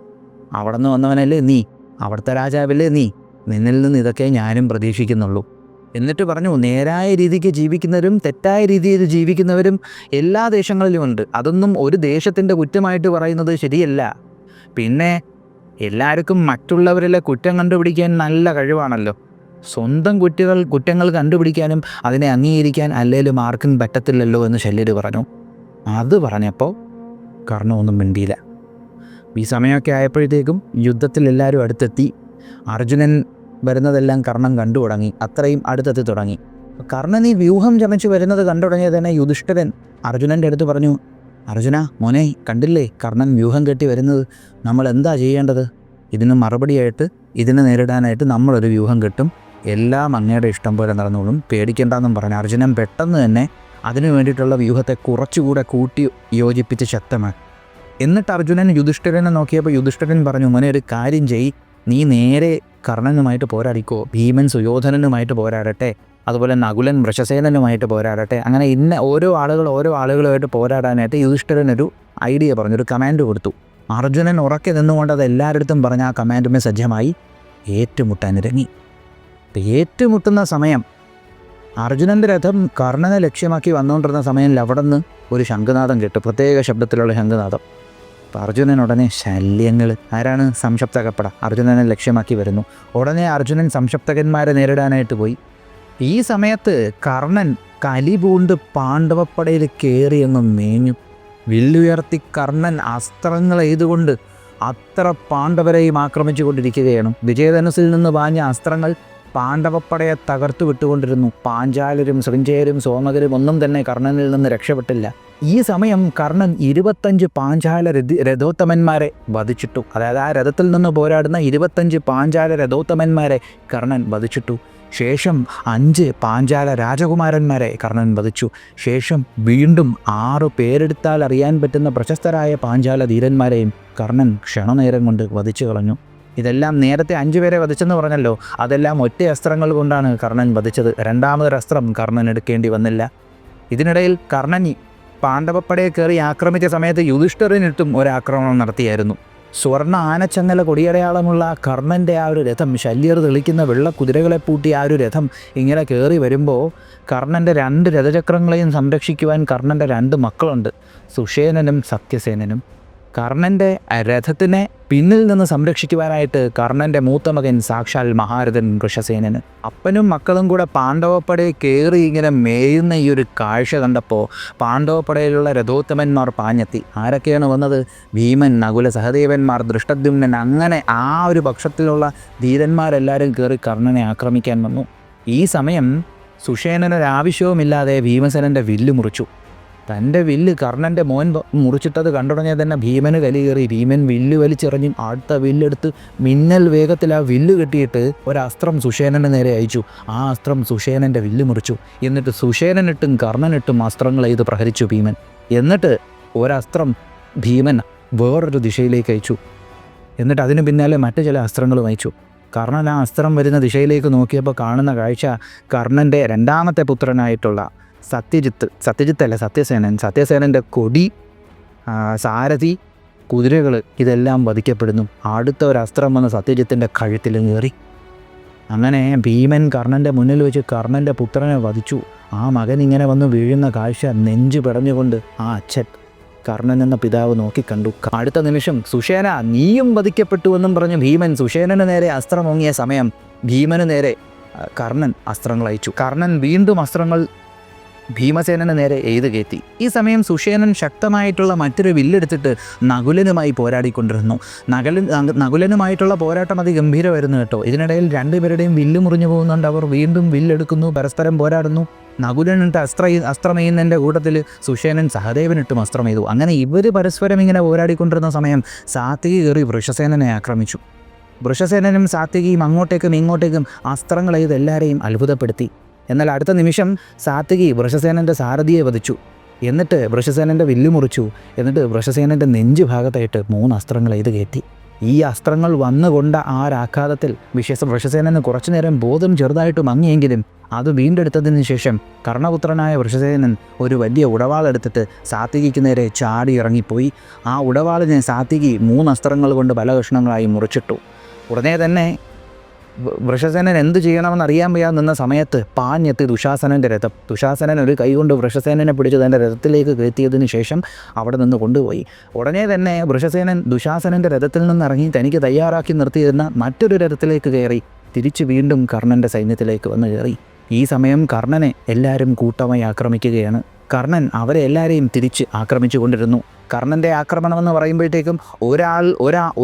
അവിടെ നിന്ന് വന്നവനല്ലേ നീ, അവിടുത്തെ രാജാവല്ലേ നീ, നിന്നിൽ നിന്ന് ഇതൊക്കെ ഞാനും പ്രതീക്ഷിക്കുന്നുള്ളൂ. എന്നിട്ട് പറഞ്ഞു, നേരായ രീതിക്ക് ജീവിക്കുന്നവരും തെറ്റായ രീതിയിൽ ജീവിക്കുന്നവരും എല്ലാ ദേശങ്ങളിലും ഉണ്ട്. അതൊന്നും ഒരു ദേശത്തിൻ്റെ കുറ്റമായിട്ട് പറയുന്നത് ശരിയല്ല. പിന്നെ എല്ലാവർക്കും മറ്റുള്ളവരിലെ കുറ്റം കണ്ടുപിടിക്കാൻ നല്ല കഴിവാണല്ലോ. സ്വന്തം കുറ്റങ്ങൾ കണ്ടുപിടിക്കാനും അതിനെ അംഗീകരിക്കാൻ അല്ലേലും ആർക്കും പറ്റത്തില്ലല്ലോ എന്ന് ശല്യർ പറഞ്ഞു. അത് പറഞ്ഞപ്പോൾ കർണൻ ഒന്നും മിണ്ടിയില്ല. ഈ സമയമൊക്കെ ആയപ്പോഴത്തേക്കും യുദ്ധത്തിൽ എല്ലാവരും അടുത്തെത്തി. അർജുനൻ വരുന്നതെല്ലാം കർണൻ കണ്ടു തുടങ്ങി, അത്രയും അടുത്തെത്തി തുടങ്ങി. കർണൻ ഈ വ്യൂഹം ചമച്ച് വരുന്നത് കണ്ടു തുടങ്ങിയത് തന്നെ യുധിഷ്ഠിരൻ അർജുനൻ്റെ അടുത്ത് പറഞ്ഞു, അർജുന മോനെ, കണ്ടില്ലേ കർണൻ വ്യൂഹം കെട്ടി വരുന്നത്, നമ്മൾ എന്താ ചെയ്യേണ്ടത്? ഇതിന് മറുപടിയായിട്ട്, ഇതിനെ നേരിടാനായിട്ട് നമ്മളൊരു വ്യൂഹം കെട്ടും, എല്ലാം അങ്ങയുടെ ഇഷ്ടം പോലെ നടന്നോളും, പേടിക്കേണ്ടെന്നും പറഞ്ഞ് അർജുനൻ പെട്ടെന്ന് തന്നെ അതിനു വേണ്ടിയിട്ടുള്ള വ്യൂഹത്തെ കുറച്ചുകൂടെ കൂട്ടി യോജിപ്പിച്ച് ശക്തമാണ്. എന്നിട്ട് അർജുനൻ യുധിഷ്ഠിരനെ നോക്കിയപ്പോൾ യുധിഷ്ഠിരൻ പറഞ്ഞു, മോനെ ഒരു കാര്യം ചെയ്യ്, നീ നേരെ കർണനുമായിട്ട് പോരാടിക്കോ, ഭീമൻ സുയോധനനുമായിട്ട് പോരാടട്ടെ, അതുപോലെ നകുലൻ വൃഷസേനനുമായിട്ട് പോരാടട്ടെ. അങ്ങനെ ഓരോ ആളുകളുമായിട്ട് പോരാടാനായിട്ട് യുധിഷ്ഠിരനൊരു ഐഡിയ പറഞ്ഞു, ഒരു കമാൻഡ് കൊടുത്തു. അർജുനൻ ഉറക്കെ നിന്നുകൊണ്ട് അത് എല്ലാവരുടെ പറഞ്ഞ ആ കമാൻഡുമേ സജ്ജമായി ഏറ്റുമുട്ടാനിറങ്ങി. ഏറ്റുമുട്ടുന്ന സമയം അർജുനൻ്റെ രഥം കർണനെ ലക്ഷ്യമാക്കി വന്നുകൊണ്ടിരുന്ന സമയം അവിടെ നിന്ന് ഒരു ശംഖുനാദം കേട്ടു, പ്രത്യേക ശബ്ദത്തിലുള്ള ശംഖുനാദം. അപ്പം അർജുനൻ ഉടനെ ശല്യങ്ങൾ, ആരാണ്? സംശപ്തകപ്പട അർജുനനെ ലക്ഷ്യമാക്കി വരുന്നു. ഉടനെ അർജുനൻ സംശപ്തകന്മാരെ നേരിടാനായിട്ട് പോയി. ഈ സമയത്ത് കർണൻ കലി പൂണ്ട് പാണ്ഡവപ്പടയിൽ കയറിയെന്ന് മേഞ്ഞു. വില്ലുയർത്തി കർണൻ അസ്ത്രങ്ങൾ എയ്തുകൊണ്ട് അത്ര പാണ്ഡവരെയും ആക്രമിച്ചു കൊണ്ടിരിക്കുകയാണ്. വിജയധനുസിൽ നിന്ന് പാഞ്ഞ അസ്ത്രങ്ങൾ പാണ്ഡവപ്പടയെ തകർത്തു വിട്ടുകൊണ്ടിരുന്നു. പാഞ്ചാലരും സൃഞ്ജയരും സോമകരും ഒന്നും തന്നെ കർണനിൽ നിന്ന് രക്ഷപ്പെട്ടില്ല. ഈ സമയം കർണൻ 25 പാഞ്ചാല രഥോത്തമന്മാരെ വധിച്ചിട്ടു. അതായത് ആ രഥത്തിൽ നിന്ന് പോരാടുന്ന 25 പാഞ്ചാല രഥോത്തമന്മാരെ കർണൻ വധിച്ചിട്ടു. ശേഷം 5 പാഞ്ചാല രാജകുമാരന്മാരെ കർണൻ വധിച്ചു. ശേഷം വീണ്ടും 6 പേരെടുത്താൽ അറിയാൻ പറ്റുന്ന പ്രശസ്തരായ പാഞ്ചാല ധീരന്മാരെയും കർണൻ ക്ഷണനേരം കൊണ്ട് വധിച്ചു കളഞ്ഞു. ഇതെല്ലാം നേരത്തെ 5 പേരെ വധിച്ചെന്ന് പറഞ്ഞല്ലോ, അതെല്ലാം ഒറ്റ അസ്ത്രങ്ങൾ കൊണ്ടാണ് കർണൻ വധിച്ചത്. രണ്ടാമതൊരസ്ത്രം കർണൻ എടുക്കേണ്ടി വന്നില്ല. ഇതിനിടയിൽ കർണൻ പാണ്ഡവപ്പടയെ കയറി ആക്രമിച്ച സമയത്ത് യുധിഷ്ഠിരനിട്ടും ഒരാക്രമണം നടത്തിയായിരുന്നു. സ്വർണ്ണ ആനച്ചങ്ങല കൊടിയടയാളമുള്ള കർണൻ്റെ ആ ഒരു രഥം, ശല്യർ തെളിക്കുന്ന വെള്ള കുതിരകളെ പൂട്ടി ആ ഒരു രഥം ഇങ്ങനെ കയറി വരുമ്പോൾ കർണൻ്റെ 2 രഥചക്രങ്ങളെയും സംരക്ഷിക്കുവാൻ കർണൻ്റെ 2 മക്കളുണ്ട്, സുഷേനനും സത്യസേനനും. കർണൻ്റെ രഥത്തിനെ പിന്നിൽ നിന്ന് സംരക്ഷിക്കുവാനായിട്ട് കർണൻ്റെ മൂത്ത മകൻ സാക്ഷാൽ മഹാരഥൻ വൃഷസേനന്. അപ്പനും മക്കളും കൂടെ പാണ്ഡവപ്പടയെ കയറി ഇങ്ങനെ മേയുന്ന ഈ ഒരു കാഴ്ച കണ്ടപ്പോൾ പാണ്ഡവപ്പടയിലുള്ള രഥോത്തമന്മാർ പാഞ്ഞെത്തി. ആരൊക്കെയാണ് വന്നത്? ഭീമൻ, നകുല സഹദേവന്മാർ, ദൃഷ്ടദ്യുമ്നൻ, അങ്ങനെ ആ ഒരു പക്ഷത്തിലുള്ള ധീരന്മാരെല്ലാവരും കയറി കർണനെ ആക്രമിക്കാൻ വന്നു. ഈ സമയം സുഷേനനൊരാവശ്യവുമില്ലാതെ ഭീമസേനൻ്റെ വില്ല് മുറിച്ചു. തൻ്റെ വില്ല് കർണൻ്റെ മോൻ മുറിച്ചിട്ടത് കണ്ടുടങ്ങിയ തന്നെ ഭീമന് കലി കയറി. ഭീമൻ വില്ല് വലിച്ചെറിഞ്ഞ് അടുത്ത വില്ലെടുത്ത് മിന്നൽ വേഗത്തിൽ ആ വില്ല് കെട്ടിയിട്ട് ഒരസ്ത്രം സുഷേനന് നേരെ അയച്ചു. ആ അസ്ത്രം സുഷേനൻ്റെ വില്ല് മുറിച്ചു. എന്നിട്ട് സുഷേനനിട്ടും കർണനിട്ടും അസ്ത്രങ്ങൾ ചെയ്ത് പ്രഹരിച്ചു ഭീമൻ. എന്നിട്ട് ഒരസ്ത്രം ഭീമൻ വേറൊരു ദിശയിലേക്ക് അയച്ചു. എന്നിട്ട് അതിന് പിന്നാലെ മറ്റു ചില അസ്ത്രങ്ങളും അയച്ചു. കർണൻ ആ അസ്ത്രം വരുന്ന ദിശയിലേക്ക് നോക്കിയപ്പോൾ കാണുന്ന കാഴ്ച കർണൻ്റെ 2ാമത്തെ പുത്രനായിട്ടുള്ള സത്യസേനൻ്റെ കൊടി, സാരഥി, കുതിരകൾ ഇതെല്ലാം വധിക്കപ്പെടുന്നു. അടുത്ത ഒരു അസ്ത്രം വന്ന് സത്യജിത്തിൻ്റെ കഴുത്തിൽ കയറി. അങ്ങനെ ഭീമൻ കർണൻ്റെ മുന്നിൽ വെച്ച് കർണൻ്റെ പുത്രനെ വധിച്ചു. ആ മകൻ ഇങ്ങനെ വന്ന് വീഴുന്ന കാഴ്ച നെഞ്ചു പിടഞ്ഞുകൊണ്ട് ആ അച്ഛൻ, കർണൻ എന്ന പിതാവ് നോക്കിക്കണ്ടു. അടുത്ത നിമിഷം സുഷേന നീയും വധിക്കപ്പെട്ടുവെന്നും പറഞ്ഞ് ഭീമൻ സുഷേനന് നേരെ അസ്ത്രം ഓങ്ങിയ സമയം ഭീമന് നേരെ കർണൻ അസ്ത്രങ്ങൾ അയച്ചു. കർണൻ വീണ്ടും അസ്ത്രങ്ങൾ ഭീമസേനന് നേരെ എയ്ത് കയറ്റി. ഈ സമയം സുഷേനൻ ശക്തമായിട്ടുള്ള മറ്റൊരു വില്ലെടുത്തിട്ട് നകുലനുമായി പോരാടിക്കൊണ്ടിരുന്നു. നകുലനുമായിട്ടുള്ള പോരാട്ടം അതിഗംഭീരമായിരുന്നു കേട്ടോ. ഇതിനിടയിൽ 2 പേരുടെയും വില്ല് മുറിഞ്ഞു പോകുന്നുണ്ട്. അവർ വീണ്ടും വില്ലെടുക്കുന്നു, പരസ്പരം പോരാടുന്നു. നകുലനിട്ട് അസ്ത്രമെയ്യുന്നതിൻ്റെ കൂട്ടത്തിൽ സുഷേനൻ സഹദേവനിട്ടും അസ്ത്രം ചെയ്തു. അങ്ങനെ ഇവർ പരസ്പരം ഇങ്ങനെ പോരാടിക്കൊണ്ടിരുന്ന സമയം സാത്വികി കയറി വൃഷസേനനെ ആക്രമിച്ചു. വൃഷസേനനും സാത്വികിയും അങ്ങോട്ടേക്കും ഇങ്ങോട്ടേക്കും അസ്ത്രങ്ങൾ ചെയ്ത് എല്ലാവരെയും അത്ഭുതപ്പെടുത്തി. എന്നാൽ അടുത്ത നിമിഷം സാത്വികി വൃഷസേനൻ്റെ സാരഥിയെ വധിച്ചു. എന്നിട്ട് വൃഷസേനൻ്റെ വില്ല് മുറിച്ചു. എന്നിട്ട് വൃഷസേനൻ്റെ നെഞ്ചു ഭാഗത്തായിട്ട് 3 അസ്ത്രങ്ങൾ ചെയ്ത് കയറ്റി. ഈ അസ്ത്രങ്ങൾ വന്നുകൊണ്ട ആ ഒരാഘാതത്തിൽ വൃഷസേനന് കുറച്ചു നേരം ബോധം ചെറുതായിട്ട് മങ്ങിയെങ്കിലും അത് വീണ്ടെടുത്തതിന് ശേഷം കർണപുത്രനായ വൃഷസേനൻ ഒരു വലിയ ഉടവാളെടുത്തിട്ട് സാത്വികിക്ക് നേരെ ചാടി ഇറങ്ങിപ്പോയി. ആ ഉടവാളിനെ സാത്വികി 3 അസ്ത്രങ്ങൾ കൊണ്ട് പല കഷ്ണങ്ങളായി മുറിച്ചിട്ടു. ഉടനെ തന്നെ വൃഷസേനൻ എന്ത് ചെയ്യണമെന്ന് അറിയാൻ വയ്യാതെ നിന്ന സമയത്ത് പാഞ്ഞെത്തി ദുശാസനൻ്റെ രഥം. ദുശാസനൻ ഒരു കൈകൊണ്ട് വൃഷസേനനെ പിടിച്ച് തൻ്റെ രഥത്തിലേക്ക് കയറ്റിയതിന് ശേഷം അവിടെ നിന്ന് കൊണ്ടുപോയി. ഉടനെ തന്നെ വൃഷസേനൻ ദുശാസനൻ്റെ രഥത്തിൽ നിന്നിറങ്ങി തനിക്ക് തയ്യാറാക്കി നിർത്തിയിരുന്ന മറ്റൊരു രഥത്തിലേക്ക് കയറി തിരിച്ച് വീണ്ടും കർണൻ്റെ സൈന്യത്തിലേക്ക് വന്ന് കയറി. ഈ സമയം കർണനെ എല്ലാവരും കൂട്ടമായി ആക്രമിക്കുകയാണ്. കർണൻ അവരെ എല്ലാവരെയും തിരിച്ച് ആക്രമിച്ചു കൊണ്ടിരുന്നു. കർണൻ്റെ ആക്രമണം എന്ന് പറയുമ്പോഴത്തേക്കും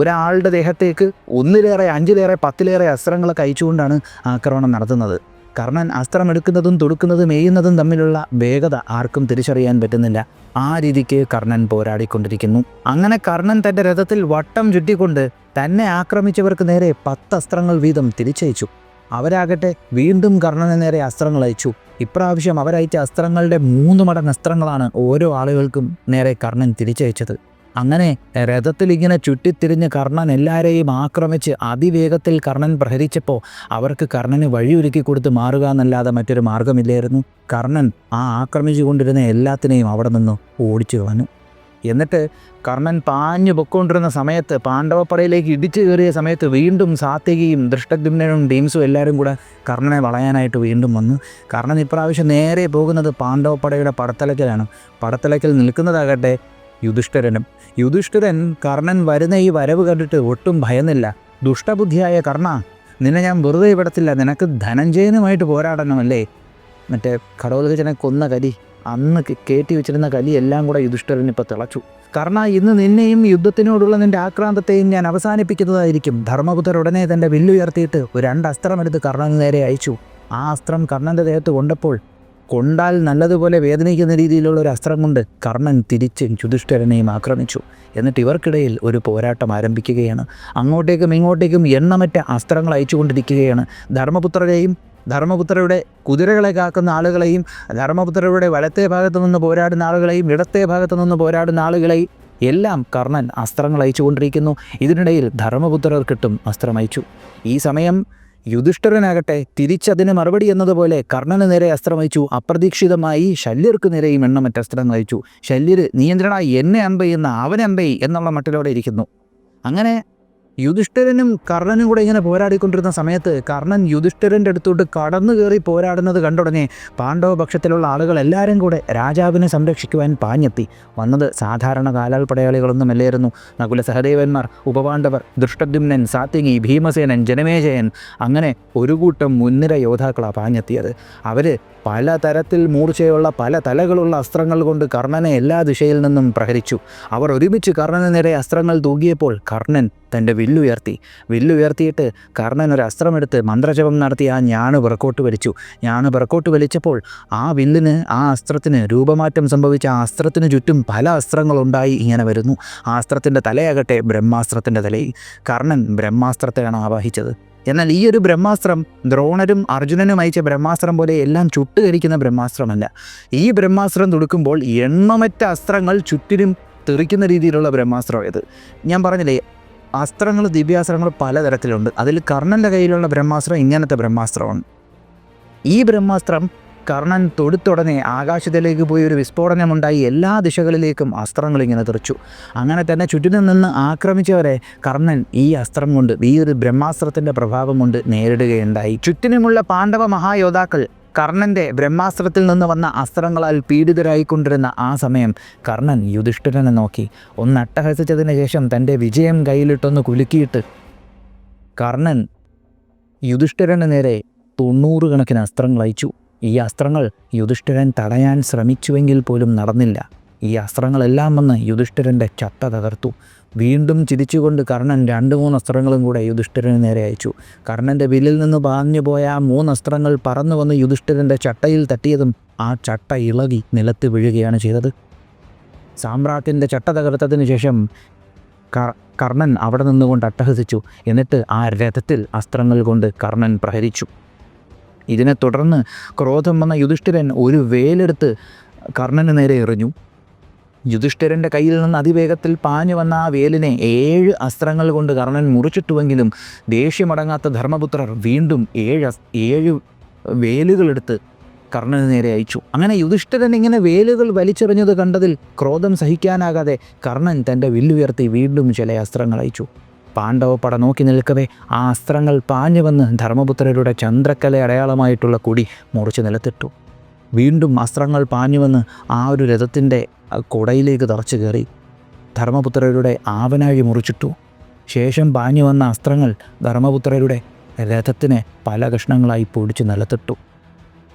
ഒരാളുടെ ദേഹത്തേക്ക് 1-ലേറെ 5-ലേറെ 10-ലേറെ അസ്ത്രങ്ങളൊക്കെ അയച്ചുകൊണ്ടാണ് ആക്രമണം നടത്തുന്നത്. കർണൻ അസ്ത്രം എടുക്കുന്നതും തൊടുക്കുന്നതും എയ്യുന്നതും തമ്മിലുള്ള വേഗത ആർക്കും തിരിച്ചറിയാൻ പറ്റുന്നില്ല. ആ രീതിക്ക് കർണൻ പോരാടിക്കൊണ്ടിരിക്കുന്നു. അങ്ങനെ കർണൻ തൻ്റെ രഥത്തിൽ വട്ടം ചുറ്റിക്കൊണ്ട് തന്നെ ആക്രമിച്ചവർക്ക് നേരെ 10 അസ്ത്രങ്ങൾ വീതം തിരിച്ചയച്ചു. അവരാകട്ടെ വീണ്ടും കർണന് നേരെ അസ്ത്രങ്ങൾ അയച്ചു. ഇപ്രാവശ്യം അവരയച്ച അസ്ത്രങ്ങളുടെ 3 മടങ്ങ് അസ്ത്രങ്ങളാണ് ഓരോ ആളുകൾക്കും നേരെ കർണൻ തിരിച്ചയച്ചത്. അങ്ങനെ രഥത്തിൽ ഇങ്ങനെ ചുറ്റിത്തിരിഞ്ഞ് കർണൻ എല്ലാവരെയും ആക്രമിച്ച് അതിവേഗത്തിൽ കർണൻ പ്രഹരിച്ചപ്പോൾ അവർക്ക് കർണന് വഴിയൊരുക്കി കൊടുത്ത് മാറുക എന്നല്ലാതെ മറ്റൊരു മാർഗമില്ലായിരുന്നു. കർണൻ ആ ആക്രമിച്ചു കൊണ്ടിരുന്ന എല്ലാത്തിനെയും അവിടെ നിന്ന് ഓടിച്ചു കളഞ്ഞു. എന്നിട്ട് കർണൻ പാഞ്ഞു പൊക്കൊണ്ടിരുന്ന സമയത്ത്, പാണ്ഡവപ്പടയിലേക്ക് ഇടിച്ചു കയറിയ സമയത്ത് വീണ്ടും സാത്യകിയും ദൃഷ്ടദ്യുമ്നനും ടീംസും എല്ലാവരും കൂടെ കർണനെ വളയാനായിട്ട് വീണ്ടും വന്നു. കർണൻ ഇപ്രാവശ്യം നേരെ പോകുന്നത് പാണ്ഡവപ്പടയുടെ പടത്തലയ്ക്കലാണ്. പടത്തലയ്ക്കൽ നിൽക്കുന്നതാകട്ടെ യുധിഷ്ഠിരനും. യുധിഷ്ഠിരൻ കർണൻ വരുന്ന ഈ വരവ് കണ്ടിട്ട് ഒട്ടും ഭയന്നില്ല. ദുഷ്ടബുദ്ധിയായ കർണ, നിന്നെ ഞാൻ വെറുതെ വിടത്തില്ല, നിനക്ക് ധനഞ്ജയനുമായിട്ട് പോരാടണമല്ലേ? മറ്റേ ഘടോത്കചനെ കൊന്ന കലി, അന്ന് കയറ്റി വെച്ചിരുന്ന കലി എല്ലാം കൂടെ യുധിഷ്ഠിരൻ ഇപ്പോൾ തിളച്ചു. കർണ, ഇന്ന് നിന്നെയും യുദ്ധത്തിനോടുള്ള നിൻ്റെ ആക്രാന്തത്തെയും ഞാൻ അവസാനിപ്പിക്കുന്നതായിരിക്കും. ധർമ്മപുത്രർ ഉടനെ തൻ്റെ വില്ലുയർത്തിയിട്ട് 2 അസ്ത്രമെടുത്ത് കർണന് നേരെ അയച്ചു. ആ അസ്ത്രം കർണൻ്റെ ദേഹത്ത് കൊണ്ടപ്പോൾ കൊണ്ടാൽ നല്ലതുപോലെ വേദനിക്കുന്ന രീതിയിലുള്ള ഒരു അസ്ത്രം കൊണ്ട് കർണൻ തിരിച്ച് യുധിഷ്ഠിരനെയും ആക്രമിച്ചു. എന്നിട്ട് ഇവർക്കിടയിൽ ഒരു പോരാട്ടം ആരംഭിക്കുകയാണ്. അങ്ങോട്ടേക്കും ഇങ്ങോട്ടേക്കും എണ്ണമറ്റ അസ്ത്രങ്ങൾ അയച്ചുകൊണ്ടിരിക്കുകയാണ്. ധർമ്മപുത്രരുടെ കുതിരകളെ കാക്കുന്ന ആളുകളെയും ധർമ്മപുത്രരുടെ വലത്തേ ഭാഗത്തു നിന്ന് പോരാടുന്ന ആളുകളെയും ഇടത്തേ ഭാഗത്തു നിന്ന് പോരാടുന്ന ആളുകളെയും എല്ലാം കർണൻ അസ്ത്രങ്ങൾ അയച്ചുകൊണ്ടിരിക്കുന്നു. ഇതിനിടയിൽ ധർമ്മപുത്രർക്കിട്ടും അസ്ത്രം അയച്ചു. ഈ സമയം യുധിഷ്ഠിരനാകട്ടെ തിരിച്ചതിന് മറുപടി എന്നതുപോലെ കർണന് നേരെ അസ്ത്രമയച്ചു. അപ്രതീക്ഷിതമായി ശല്യർക്ക് നേരെയും എണ്ണമറ്റ അസ്ത്രങ്ങൾ അയച്ചു. ശല്യർ, നിയന്ത്രണ എന്നെ അമ്പെയ്യുന്ന അവനെ അമ്പെയ് എന്നുള്ള മട്ടിലോടെ ഇരിക്കുന്നു. അങ്ങനെ യുധിഷ്ഠിരനും കർണനും കൂടെ ഇങ്ങനെ പോരാടിക്കൊണ്ടിരുന്ന സമയത്ത് കർണൻ യുധിഷ്ഠിരൻ്റെ അടുത്തോട്ട് കടന്നു കയറി പോരാടുന്നത് കണ്ടുടനെ പാണ്ഡവ പക്ഷത്തിലുള്ള ആളുകൾ എല്ലാവരും കൂടെ രാജാവിനെ സംരക്ഷിക്കുവാൻ പാഞ്ഞെത്തി. വന്നത് സാധാരണ കാലാൽ പടയാളികളൊന്നുമല്ലായിരുന്നു. നകുല സഹദേവന്മാർ, ഉപപാണ്ഡവർ, ദൃഷ്ടദ്യുമ്നൻ, സാത്യകി, ഭീമസേനൻ, ജനമേജയൻ, അങ്ങനെ ഒരു കൂട്ടം മുൻനിര യോദ്ധാക്കളാണ് പാഞ്ഞെത്തിയത്. അവർ പലതരത്തിൽ മൂർച്ചയുള്ള പല തലകളുള്ള അസ്ത്രങ്ങൾ കൊണ്ട് കർണനെ എല്ലാ ദിശയിൽ നിന്നും പ്രഹരിച്ചു. അവർ ഒരുമിച്ച് കർണന് നേരെ അസ്ത്രങ്ങൾ തൂകിയപ്പോൾ കർണൻ തൻ്റെ വില്ലുയർത്തിയിട്ട് കർണൻ ഒരു അസ്ത്രമെടുത്ത് മന്ത്രജപം നടത്തി ആ ഞാണ് പുറക്കോട്ട് വലിച്ചു. ഞാണ് പുറക്കോട്ട് വലിച്ചപ്പോൾ ആ വില്ലിന്, ആ അസ്ത്രത്തിന് രൂപമാറ്റം സംഭവിച്ച ആ അസ്ത്രത്തിന് ചുറ്റും പല അസ്ത്രങ്ങളുണ്ടായി ഇങ്ങനെ വരുന്നു. ആ അസ്ത്രത്തിൻ്റെ തലയാകട്ടെ ബ്രഹ്മാസ്ത്രത്തിൻ്റെ തലയിൽ. കർണൻ ബ്രഹ്മാസ്ത്രത്തെയാണ് ആവാഹിച്ചത്. എന്നാൽ ഈ ഒരു ബ്രഹ്മാസ്ത്രം ദ്രോണരും അർജുനനും അയച്ച ബ്രഹ്മാസ്ത്രം പോലെ എല്ലാം ചുട്ടുകരിക്കുന്ന ബ്രഹ്മാസ്ത്രമല്ല. ഈ ബ്രഹ്മാസ്ത്രം തൊടുക്കുമ്പോൾ എണ്ണമറ്റ അസ്ത്രങ്ങൾ ചുറ്റിനും തെറിക്കുന്ന രീതിയിലുള്ള ബ്രഹ്മാസ്ത്രം ഇത്. ഞാൻ പറഞ്ഞില്ലേ, അസ്ത്രങ്ങൾ, ദിവ്യാസ്ത്രങ്ങൾ പലതരത്തിലുണ്ട്. അതിൽ കർണൻ്റെ കയ്യിലുള്ള ബ്രഹ്മാസ്ത്രം ഇങ്ങനത്തെ ബ്രഹ്മാസ്ത്രമാണ്. ഈ ബ്രഹ്മാസ്ത്രം കർണൻ തൊടുത്തുടനെ ആകാശത്തിലേക്ക് പോയി ഒരു വിസ്ഫോടനമുണ്ടായി. എല്ലാ ദിശകളിലേക്കും അസ്ത്രങ്ങൾ ഇങ്ങനെ തെറിച്ചു. അങ്ങനെ തന്നെ ചുറ്റിനും നിന്ന് ആക്രമിച്ചവരെ കർണൻ ഈ അസ്ത്രം കൊണ്ട്, ഈ ഒരു ബ്രഹ്മാസ്ത്രത്തിൻ്റെ പ്രഭാവം കൊണ്ട് നേരിടുകയുണ്ടായി. ചുറ്റിനുമുള്ള പാണ്ഡവ മഹായോദ്ധാക്കൾ കർണൻ്റെ ബ്രഹ്മാസ്ത്രത്തിൽ നിന്ന് വന്ന അസ്ത്രങ്ങളാൽ പീഡിതരായിക്കൊണ്ടിരുന്ന ആ സമയം കർണൻ യുധിഷ്ഠിരനെ നോക്കി ഒന്ന് അട്ടഹസിച്ചതിന് ശേഷം തൻ്റെ വിജയം കയ്യിലിട്ടൊന്ന് കുലുക്കിയിട്ട് കർണൻ യുധിഷ്ഠിരന് നേരെ 90 കണക്കിന് അസ്ത്രങ്ങൾ അയച്ചു. ഈ അസ്ത്രങ്ങൾ യുധിഷ്ഠിരൻ തടയാൻ ശ്രമിച്ചുവെങ്കിൽ പോലും നടന്നില്ല. ഈ അസ്ത്രങ്ങളെല്ലാം വന്ന് യുധിഷ്ഠിരൻ്റെ ചട്ട തകർത്തു. വീണ്ടും ചിരിച്ചുകൊണ്ട് കർണൻ 2-3 അസ്ത്രങ്ങളും കൂടെ യുധിഷ്ഠിരന് നേരെ അയച്ചു. കർണൻ്റെ വില്ലിൽ നിന്ന് പാഞ്ഞു പോയ ആ 3 അസ്ത്രങ്ങൾ പറന്നു വന്ന് യുധിഷ്ഠിരൻ്റെ ചട്ടയിൽ തട്ടിയതും ആ ചട്ട ഇളകി നിലത്ത് വീഴുകയാണ് ചെയ്തത്. സാമ്രാട്ടിൻ്റെ ചട്ട തകർത്തതിന് ശേഷം കർണൻ അവിടെ നിന്നുകൊണ്ട് അട്ടഹസിച്ചു. എന്നിട്ട് ആ രഥത്തിൽ അസ്ത്രങ്ങൾ കൊണ്ട് കർണൻ പ്രഹരിച്ചു. ഇതിനെ തുടർന്ന് ക്രോധം വന്ന യുധിഷ്ഠിരൻ ഒരു വേലെടുത്ത് കർണന് നേരെ എറിഞ്ഞു. യുധിഷ്ഠിരൻ്റെ കയ്യിൽ നിന്ന് അതിവേഗത്തിൽ പാഞ്ഞു വന്ന ആ വേലിനെ 7 അസ്ത്രങ്ങൾ കൊണ്ട് കർണൻ മുറിച്ചിട്ടുവെങ്കിലും ദേഷ്യമടങ്ങാത്ത ധർമ്മപുത്രർ വീണ്ടും 7 വേലുകളെടുത്ത് കർണന് നേരെ അയച്ചു. അങ്ങനെ യുധിഷ്ഠിരൻ ഇങ്ങനെ വേലുകൾ വലിച്ചെറിഞ്ഞത് കണ്ടതിൽ ക്രോധം സഹിക്കാനാകാതെ കർണൻ തൻ്റെ വില്ലുയർത്തി വീണ്ടും ചില അസ്ത്രങ്ങൾ അയച്ചു. പാണ്ഡവപ്പട നോക്കി നിൽക്കവേ ആ അസ്ത്രങ്ങൾ പാഞ്ഞു വന്ന് ധർമ്മപുത്രരുടെ ചന്ദ്രക്കല അടയാളമായിട്ടുള്ള കൊടി മുറിച്ച് നിലത്തിട്ടു. വീണ്ടും അസ്ത്രങ്ങൾ പാഞ്ഞു വന്ന് ആ ഒരു രഥത്തിൻ്റെ കുടയിലേക്ക് തറച്ചു കയറി ധർമ്മപുത്രരുടെ ആവനാഴി മുറിച്ചിട്ടു. ശേഷം പാഞ്ഞു വന്ന അസ്ത്രങ്ങൾ ധർമ്മപുത്രരുടെ രഥത്തിനെ പല കഷ്ണങ്ങളായി പൊടിച്ച് നിലത്തിട്ടു.